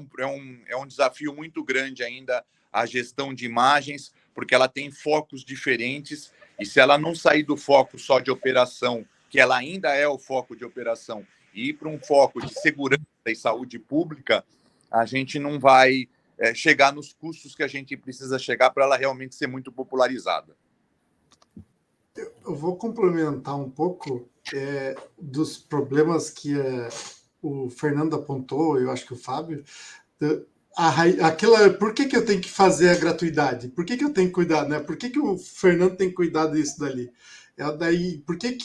um desafio muito grande ainda a gestão de imagens, porque ela tem focos diferentes, e se ela não sair do foco só de operação, que ela ainda é o foco de operação, e ir para um foco de segurança e saúde pública, a gente não vai chegar nos custos que a gente precisa chegar para ela realmente ser muito popularizada. Eu vou complementar um pouco dos problemas que o Fernando apontou, eu acho que o Fábio, por que eu tenho que fazer a gratuidade? Por que eu tenho que cuidar, né? Por que o Fernando tem que cuidar disso dali? Por que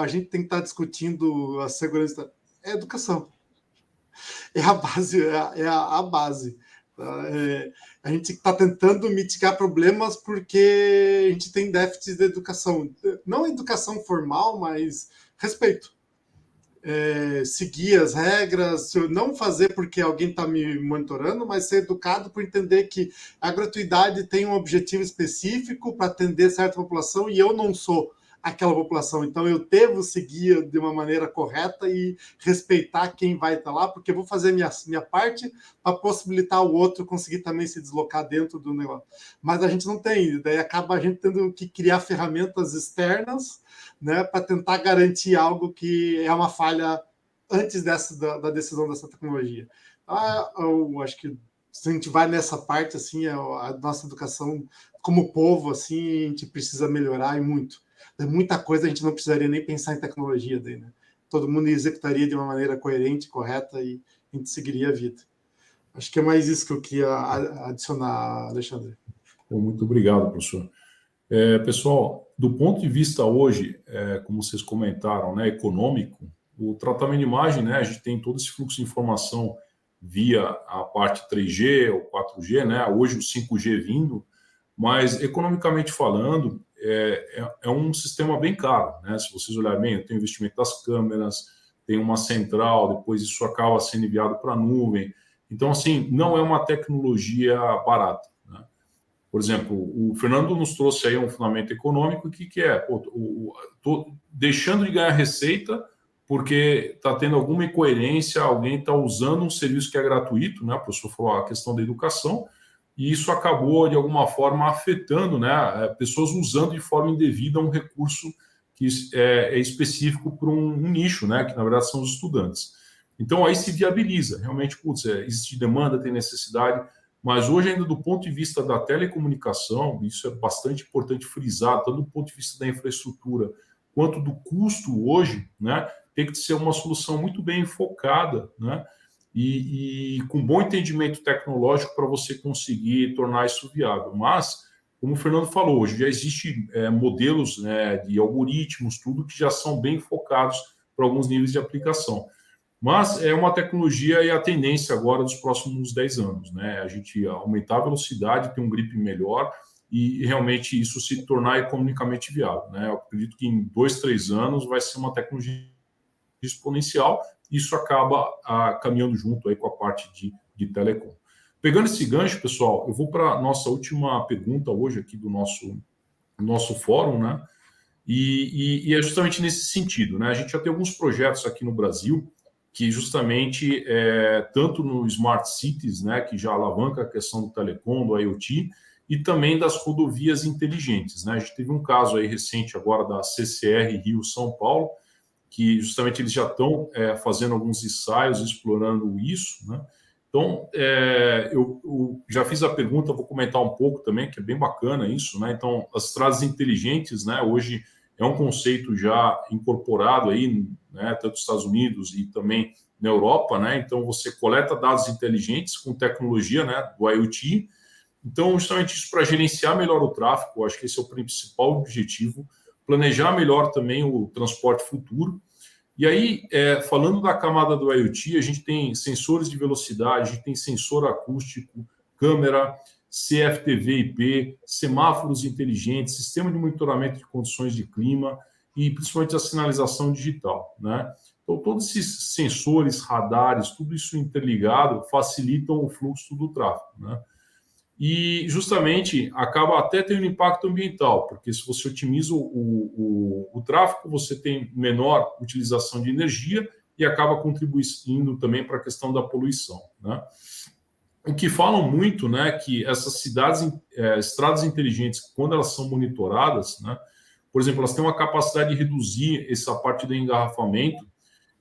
a gente tem que estar discutindo a segurança? É a educação. É a base, a base. A gente está tentando mitigar problemas porque a gente tem déficit de educação. Não educação formal, mas respeito. Seguir as regras, não fazer porque alguém está me monitorando, mas ser educado por entender que a gratuidade tem um objetivo específico para atender certa população e eu não sou aquela população, então eu devo seguir de uma maneira correta e respeitar quem vai estar lá, porque eu vou fazer minha parte para possibilitar o outro conseguir também se deslocar dentro do negócio. Mas a gente não tem, daí acaba a gente tendo que criar ferramentas externas, né, para tentar garantir algo que é uma falha antes da decisão dessa tecnologia. Eu acho que se a gente vai nessa parte, assim, a nossa educação como povo, assim, a gente precisa melhorar e muito. Muita coisa a gente não precisaria nem pensar em tecnologia daí, né? Todo mundo executaria de uma maneira coerente, correta, e a gente seguiria a vida. Acho que é mais isso que eu queria adicionar, Alexandre. Muito obrigado, professor. Pessoal, do ponto de vista hoje, como vocês comentaram, né, econômico, o tratamento de imagem, né, a gente tem todo esse fluxo de informação via a parte 3G ou 4G, né, hoje o 5G vindo, mas economicamente falando, é um sistema bem caro, né? Se vocês olharem bem, tem o investimento das câmeras, tem uma central, depois isso acaba sendo enviado para a nuvem. Então, assim, não é uma tecnologia barata, né? Por exemplo, o Fernando nos trouxe aí um fundamento econômico, que é, tô deixando de ganhar receita porque está tendo alguma incoerência, alguém está usando um serviço que é gratuito, né? O professor falou a questão da educação, e isso acabou, de alguma forma, afetando, né, pessoas usando de forma indevida um recurso que é específico para um nicho, né, que, na verdade, são os estudantes. Então, aí se viabiliza. Realmente, putz, existe demanda, tem necessidade, mas hoje, ainda do ponto de vista da telecomunicação, isso é bastante importante frisar, tanto do ponto de vista da infraestrutura quanto do custo hoje, né, tem que ser uma solução muito bem focada, né, e com bom entendimento tecnológico para você conseguir tornar isso viável. Mas, como o Fernando falou, hoje já existem modelos, né, de algoritmos, tudo que já são bem focados para alguns níveis de aplicação. Mas é uma tecnologia e a tendência agora dos próximos 10 anos, né? A gente aumentar a velocidade, ter um grip melhor e realmente isso se tornar economicamente viável, né? Eu acredito que em 2, 3 anos vai ser uma tecnologia exponencial. Isso acaba caminhando junto aí com a parte de telecom. Pegando esse gancho, pessoal, eu vou para a nossa última pergunta hoje aqui do nosso fórum, né? E é justamente nesse sentido, né? A gente já tem alguns projetos aqui no Brasil que justamente, tanto no Smart Cities, né, que já alavanca a questão do telecom, do IoT, e também das rodovias inteligentes, né? A gente teve um caso aí recente agora da CCR Rio-São Paulo, que justamente eles já estão fazendo alguns ensaios explorando isso, né? Então, eu já fiz a pergunta, vou comentar um pouco também, que é bem bacana isso, né? Então, as estradas inteligentes, né, hoje é um conceito já incorporado aí, né, tanto nos Estados Unidos e também na Europa, né? Então, você coleta dados inteligentes com tecnologia, né, do IoT. Então, justamente isso para gerenciar melhor o tráfego, eu acho que esse é o principal objetivo, planejar melhor também o transporte futuro. E aí, falando da camada do IoT, a gente tem sensores de velocidade, a gente tem sensor acústico, câmera, CFTV/IP, semáforos inteligentes, sistema de monitoramento de condições de clima e principalmente a sinalização digital, né? Então, todos esses sensores, radares, tudo isso interligado facilitam o fluxo do tráfego, né? E justamente acaba até tendo impacto ambiental, porque se você otimiza o tráfego, você tem menor utilização de energia e acaba contribuindo também para a questão da poluição, né? O que falam muito, né, que essas estradas inteligentes, quando elas são monitoradas, né, por exemplo, elas têm uma capacidade de reduzir essa parte do engarrafamento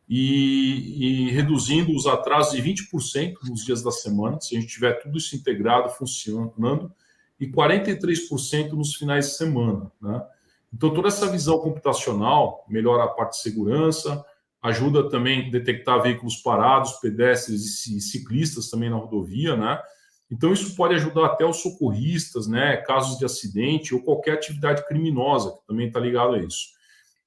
e reduzindo os atrasos de 20% nos dias da semana, se a gente tiver tudo isso integrado, funcionando, e 43% nos finais de semana, né? Então, toda essa visão computacional melhora a parte de segurança, ajuda também a detectar veículos parados, pedestres e ciclistas também na rodovia, né? Então, isso pode ajudar até os socorristas, né? Casos de acidente ou qualquer atividade criminosa, que também está ligado a isso.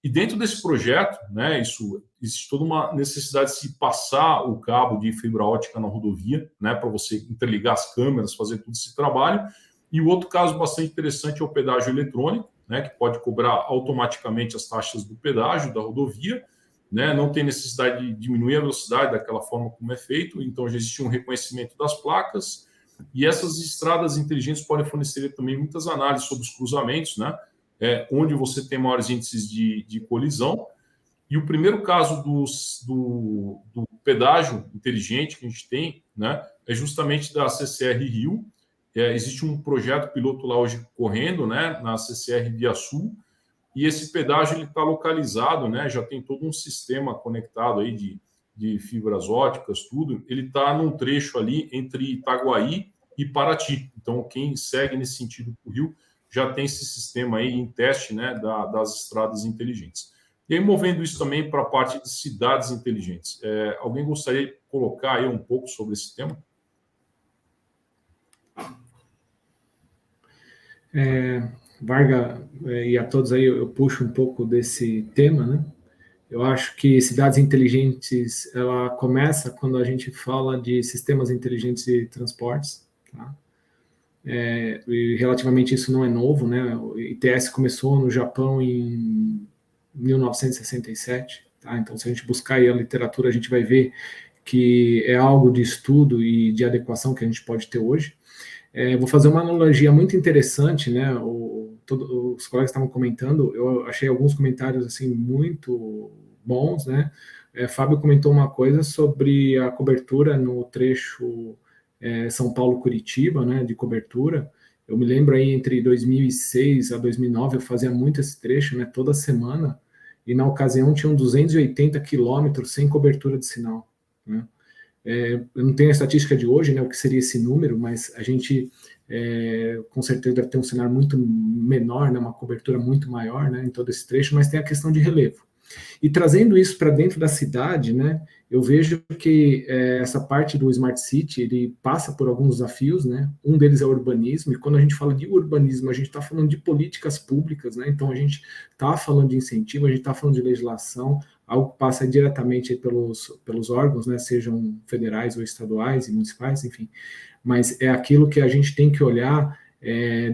E dentro desse projeto, né, existe toda uma necessidade de se passar o cabo de fibra ótica na rodovia, né, para você interligar as câmeras, fazer todo esse trabalho. E o outro caso bastante interessante é o pedágio eletrônico, né, que pode cobrar automaticamente as taxas do pedágio da rodovia, né, não tem necessidade de diminuir a velocidade daquela forma como é feito, então já existe um reconhecimento das placas, e essas estradas inteligentes podem fornecer também muitas análises sobre os cruzamentos, né, onde você tem maiores índices de colisão. E o primeiro caso do pedágio inteligente que a gente tem, né, é justamente da CCR Rio. Existe um projeto piloto lá hoje correndo, né, na CCR Via Sul, e esse pedágio está localizado, né, já tem todo um sistema conectado aí de fibras óticas, tudo. Ele está num trecho ali entre Itaguaí e Paraty. Então, quem segue nesse sentido para o Rio já tem esse sistema aí em teste, né, das estradas inteligentes. E aí, movendo isso também para a parte de cidades inteligentes. Alguém gostaria de colocar aí um pouco sobre esse tema? Varga, e a todos aí, eu puxo um pouco desse tema, né? Eu acho que cidades inteligentes, ela começa quando a gente fala de sistemas inteligentes de transportes, tá? E relativamente isso não é novo, né? O ITS começou no Japão em 1967, tá? Então, se a gente buscar aí a literatura, a gente vai ver que é algo de estudo e de adequação que a gente pode ter hoje. Vou fazer uma analogia muito interessante, né? Os colegas estavam comentando, eu achei alguns comentários assim muito bons, né? Fábio comentou uma coisa sobre a cobertura no trecho São Paulo-Curitiba, né? De cobertura. Eu me lembro aí entre 2006 a 2009 eu fazia muito esse trecho, né? Toda semana, e na ocasião tinham 280 quilômetros sem cobertura de sinal, né? Eu não tenho a estatística de hoje, né, o que seria esse número, mas a gente com certeza deve ter um cenário muito menor, né, uma cobertura muito maior, né, em todo esse trecho, mas tem a questão de relevo. E trazendo isso para dentro da cidade, né, eu vejo que essa parte do Smart City, ele passa por alguns desafios, né, um deles é o urbanismo, e quando a gente fala de urbanismo, a gente está falando de políticas públicas, né, então a gente está falando de incentivo, a gente está falando de legislação, algo que passa diretamente pelos órgãos, né, sejam federais ou estaduais e municipais, enfim, mas é aquilo que a gente tem que olhar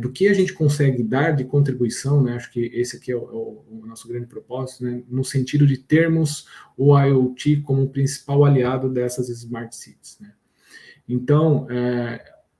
do que a gente consegue dar de contribuição, né, acho que esse aqui é o nosso grande propósito, né, no sentido de termos o IoT como principal aliado dessas Smart Cities, né. Então,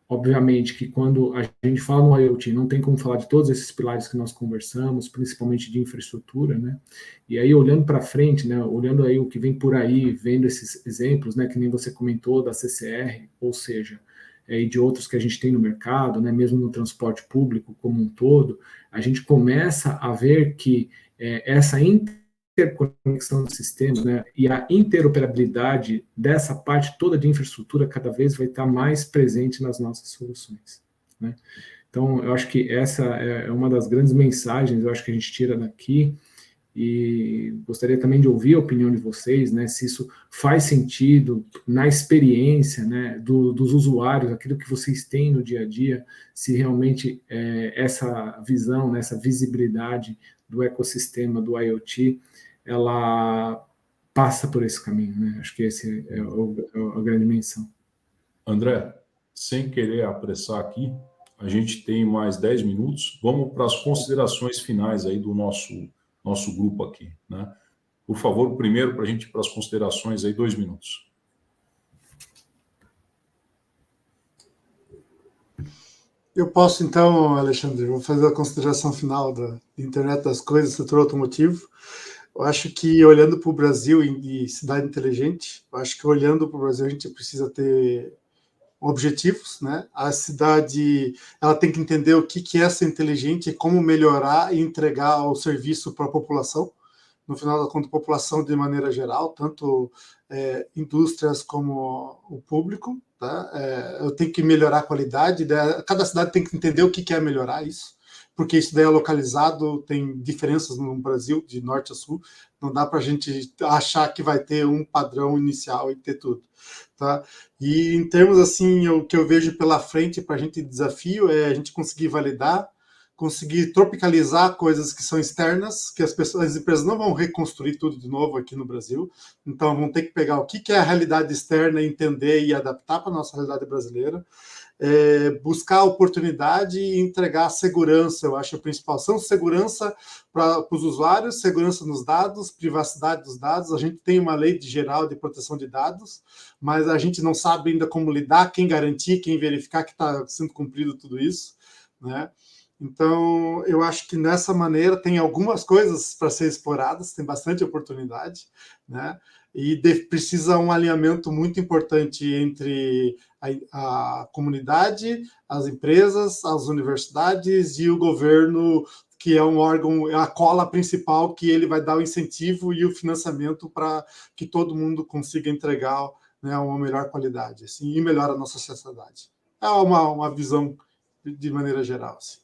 obviamente que quando a gente fala no IoT, não tem como falar de todos esses pilares que nós conversamos, principalmente de infraestrutura, né? E aí, olhando para frente, né? Olhando aí o que vem por aí, vendo esses exemplos, né? Que nem você comentou da CCR, ou seja, e de outros que a gente tem no mercado, né? Mesmo no transporte público como um todo, a gente começa a ver que essa interconexão do sistema, né, e a interoperabilidade dessa parte toda de infraestrutura cada vez vai estar mais presente nas nossas soluções, né? Então, eu acho que essa é uma das grandes mensagens, eu acho que a gente tira daqui, e gostaria também de ouvir a opinião de vocês, né, se isso faz sentido na experiência, né, dos usuários, aquilo que vocês têm no dia a dia, se realmente essa visão, né, essa visibilidade do ecossistema do IoT, ela passa por esse caminho, né? Acho que esse é a grande menção. André, sem querer apressar aqui, a gente tem mais 10 minutos. Vamos para as considerações finais aí do nosso grupo aqui, né? Por favor, primeiro, para a gente ir para as considerações aí, 2 minutos. Eu posso, então, Alexandre, vou fazer a consideração final da internet das coisas, setor automotivo. Eu acho que, olhando para o Brasil e cidade inteligente, eu acho que olhando para o Brasil a gente precisa ter objetivos, né? A cidade, ela tem que entender o que é ser inteligente e como melhorar e entregar o serviço para a população. No final da conta, a população de maneira geral, tanto indústrias como o público, tá? Eu tenho que melhorar a qualidade, cada cidade tem que entender o que é melhorar isso, porque isso daí é localizado, tem diferenças no Brasil, de norte a sul, não dá para a gente achar que vai ter um padrão inicial e ter tudo, tá? E em termos assim, o que eu vejo pela frente para a gente desafio é a gente conseguir validar, conseguir tropicalizar coisas que são externas, que as empresas não vão reconstruir tudo de novo aqui no Brasil, então vão ter que pegar o que é a realidade externa, entender e adaptar para a nossa realidade brasileira, buscar oportunidade e entregar segurança, eu acho a principal. São segurança para os usuários, segurança nos dados, privacidade dos dados. A gente tem uma lei geral de proteção de dados, mas a gente não sabe ainda como lidar, quem garantir, quem verificar que está sendo cumprido tudo isso, né? Então, eu acho que nessa maneira tem algumas coisas para ser exploradas, tem bastante oportunidade, né? E precisa um alinhamento muito importante entre a comunidade, as empresas, as universidades e o governo, que é um órgão, é a cola principal, que ele vai dar o incentivo e o financiamento para que todo mundo consiga entregar, né, uma melhor qualidade, assim, e melhora a nossa sociedade. É uma visão de maneira geral, assim.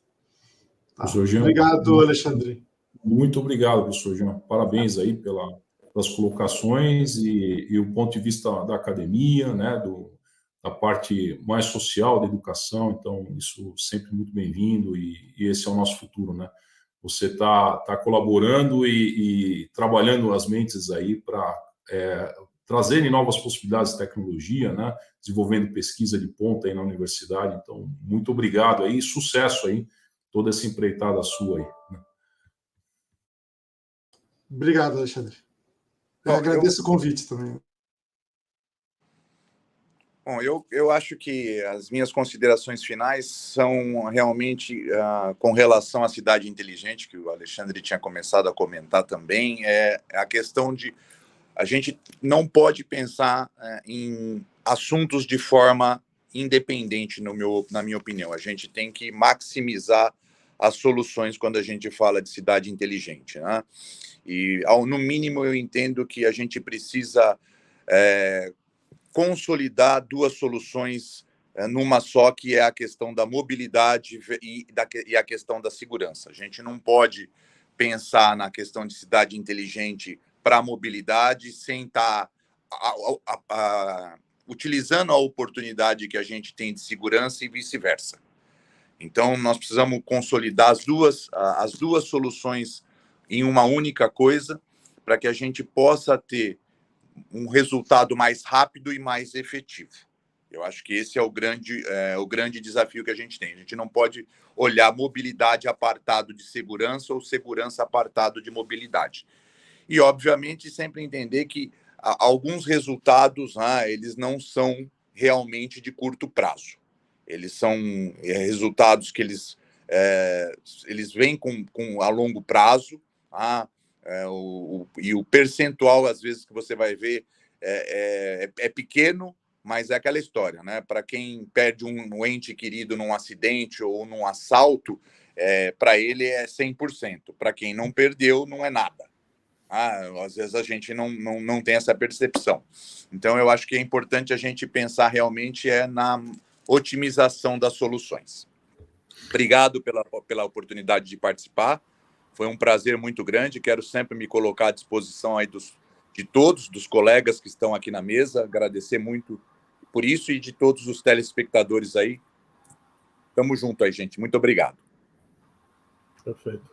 Tá. Obrigado, Alexandre. Muito obrigado, professor Jean. Parabéns aí pelas colocações e o ponto de vista da academia, né, da parte mais social da educação. Então, isso sempre muito bem-vindo e esse é o nosso futuro, né? você está colaborando e trabalhando as mentes aí para trazerem novas possibilidades de tecnologia, né? Desenvolvendo pesquisa de ponta aí na universidade. Então, muito obrigado aí, sucesso aí, toda essa empreitada sua aí, né? Obrigado, Alexandre. Eu agradeço o convite também. Bom, eu acho que as minhas considerações finais são realmente com relação à cidade inteligente, que o Alexandre tinha começado a comentar também, é a questão de a gente não pode pensar em assuntos de forma independente, na minha opinião. A gente tem que maximizar as soluções quando a gente fala de cidade inteligente, né? E, no mínimo, eu entendo que a gente precisa consolidar duas soluções numa só, que é a questão da mobilidade e a questão da segurança. A gente não pode pensar na questão de cidade inteligente para a mobilidade sem estar utilizando a oportunidade que a gente tem de segurança e vice-versa. Então, nós precisamos consolidar as duas soluções em uma única coisa para que a gente possa ter um resultado mais rápido e mais efetivo. Eu acho que esse é o grande desafio que a gente tem. A gente não pode olhar mobilidade apartado de segurança ou segurança apartado de mobilidade. E, obviamente, sempre entender que alguns resultados eles não são realmente de curto prazo. Eles são resultados que eles vêm a longo prazo, e o percentual, às vezes, que você vai ver é pequeno, mas é aquela história, né? Para quem perde um ente querido num acidente ou num assalto, para ele é 100%. Para quem não perdeu, não é nada. Às vezes a gente não tem essa percepção. Então, eu acho que é importante a gente pensar realmente na otimização das soluções. Obrigado pela oportunidade de participar. Foi um prazer muito grande. Quero sempre me colocar à disposição aí de todos, dos colegas que estão aqui na mesa. Agradecer muito por isso e de todos os telespectadores aí. Tamo junto aí, gente. Muito obrigado. Perfeito.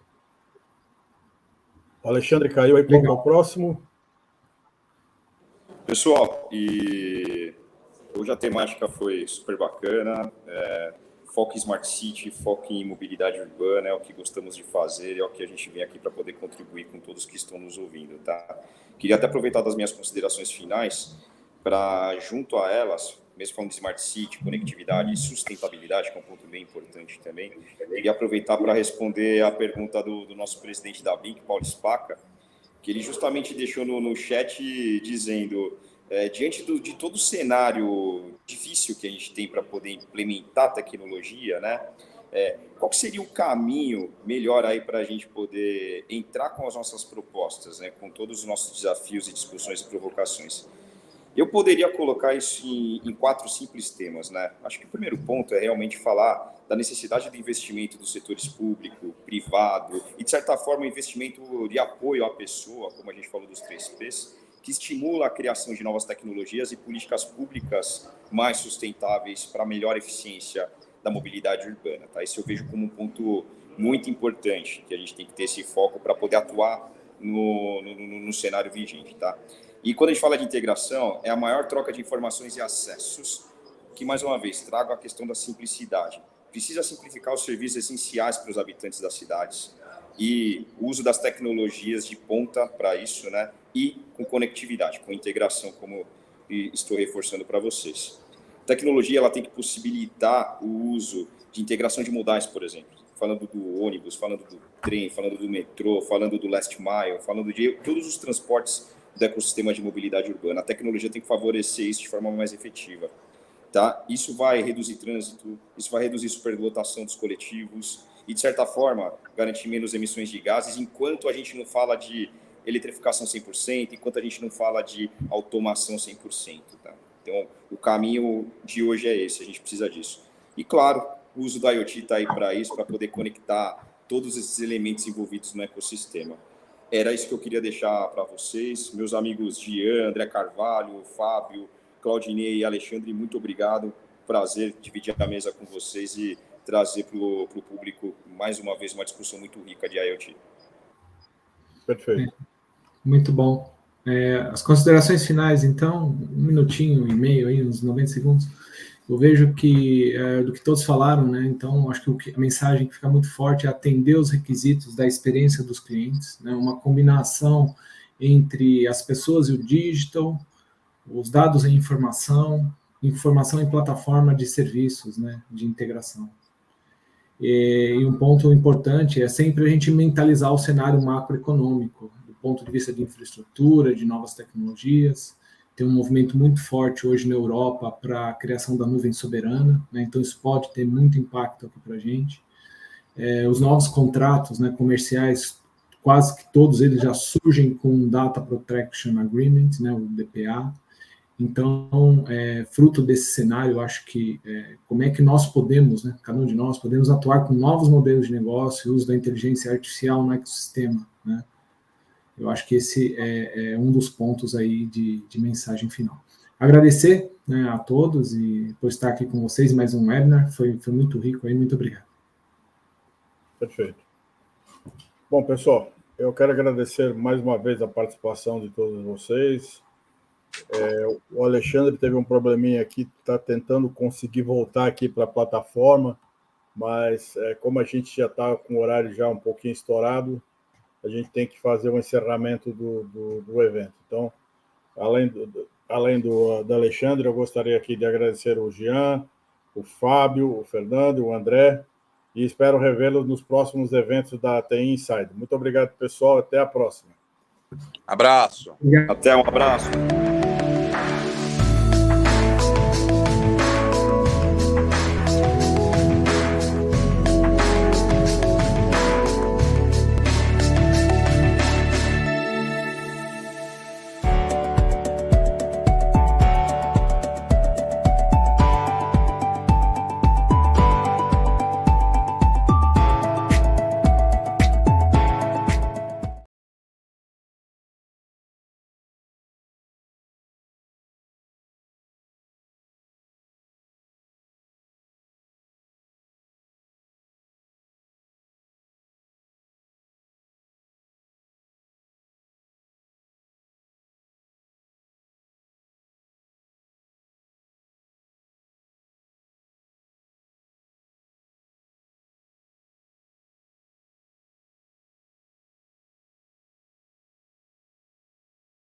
O Alexandre caiu aí para o próximo. Pessoal, e hoje a temática foi super bacana. Foco em Smart City, foco em mobilidade urbana, é o que gostamos de fazer, é o que a gente vem aqui para poder contribuir com todos que estão nos ouvindo, tá? Queria até aproveitar das minhas considerações finais para, junto a elas, mesmo falando de Smart City, conectividade e sustentabilidade, que é um ponto bem importante também, queria aproveitar para responder a pergunta do nosso presidente da BIC, Paulo Spaca, que ele justamente deixou no chat dizendo... diante de todo o cenário difícil que a gente tem para poder implementar tecnologia, né? Qual que seria o caminho melhor aí para a gente poder entrar com as nossas propostas, né? Com todos os nossos desafios e discussões e provocações? Eu poderia colocar isso em 4 simples temas, né? Acho que o primeiro ponto é realmente falar da necessidade do investimento dos setores público, privado e, de certa forma, investimento de apoio à pessoa, como a gente falou dos 3 P's, que estimula a criação de novas tecnologias e políticas públicas mais sustentáveis para melhor eficiência da mobilidade urbana. Tá? Isso eu vejo como um ponto muito importante, que a gente tem que ter esse foco para poder atuar no cenário vigente. Tá? E quando a gente fala de integração, é a maior troca de informações e acessos, que, mais uma vez, trago a questão da simplicidade. Precisa simplificar os serviços essenciais para os habitantes das cidades e o uso das tecnologias de ponta para isso, né? E com conectividade, com integração, como estou reforçando para vocês. A tecnologia ela tem que possibilitar o uso de integração de modais, por exemplo, falando do ônibus, falando do trem, falando do metrô, falando do last mile, falando de todos os transportes do ecossistema de mobilidade urbana. A tecnologia tem que favorecer isso de forma mais efetiva. Tá? Isso vai reduzir trânsito, isso vai reduzir superlotação dos coletivos e, de certa forma, garantir menos emissões de gases, enquanto a gente não fala de eletrificação 100%, enquanto a gente não fala de automação 100%. Tá? Então, o caminho de hoje é esse, a gente precisa disso. E, claro, o uso da IoT está aí para isso, para poder conectar todos esses elementos envolvidos no ecossistema. Era isso que eu queria deixar para vocês. Meus amigos Gian, André Carvalho, Fábio, Claudinei e Alexandre, muito obrigado. Prazer dividir a mesa com vocês e trazer para o público, mais uma vez, uma discussão muito rica de IoT. Perfeito. Muito bom. As considerações finais, então, 1 minutinho e meio, aí, uns 90 segundos. Eu vejo que, do que todos falaram, né? Então, acho que a mensagem que fica muito forte é atender os requisitos da experiência dos clientes, né? Uma combinação entre as pessoas e o digital, os dados em informação em plataforma de serviços, né? De integração. E um ponto importante é sempre a gente mentalizar o cenário macroeconômico, do ponto de vista de infraestrutura, de novas tecnologias. Tem um movimento muito forte hoje na Europa para a criação da nuvem soberana, né? Então isso pode ter muito impacto aqui para a gente. Os novos contratos, né, comerciais, quase que todos eles já surgem com Data Protection Agreement, né, o DPA. Então, fruto desse cenário, eu acho que como é que nós podemos, né, cada um de nós, podemos atuar com novos modelos de negócio, uso da inteligência artificial no ecossistema, né? Eu acho que esse é um dos pontos aí de mensagem final. Agradecer, né, a todos e por estar aqui com vocês, mais um webinar, foi muito rico aí, muito obrigado. Perfeito. Bom, pessoal, eu quero agradecer mais uma vez a participação de todos vocês. O Alexandre teve um probleminha aqui, está tentando conseguir voltar aqui para a plataforma, mas como a gente já está com o horário já um pouquinho estourado, a gente tem que fazer o encerramento do evento. Então, além do Alexandre, eu gostaria aqui de agradecer o Jean, o Fábio, o Fernando, o André, e espero revê-los nos próximos eventos da TI Inside. Muito obrigado, pessoal. Até a próxima. Abraço. Até, um abraço.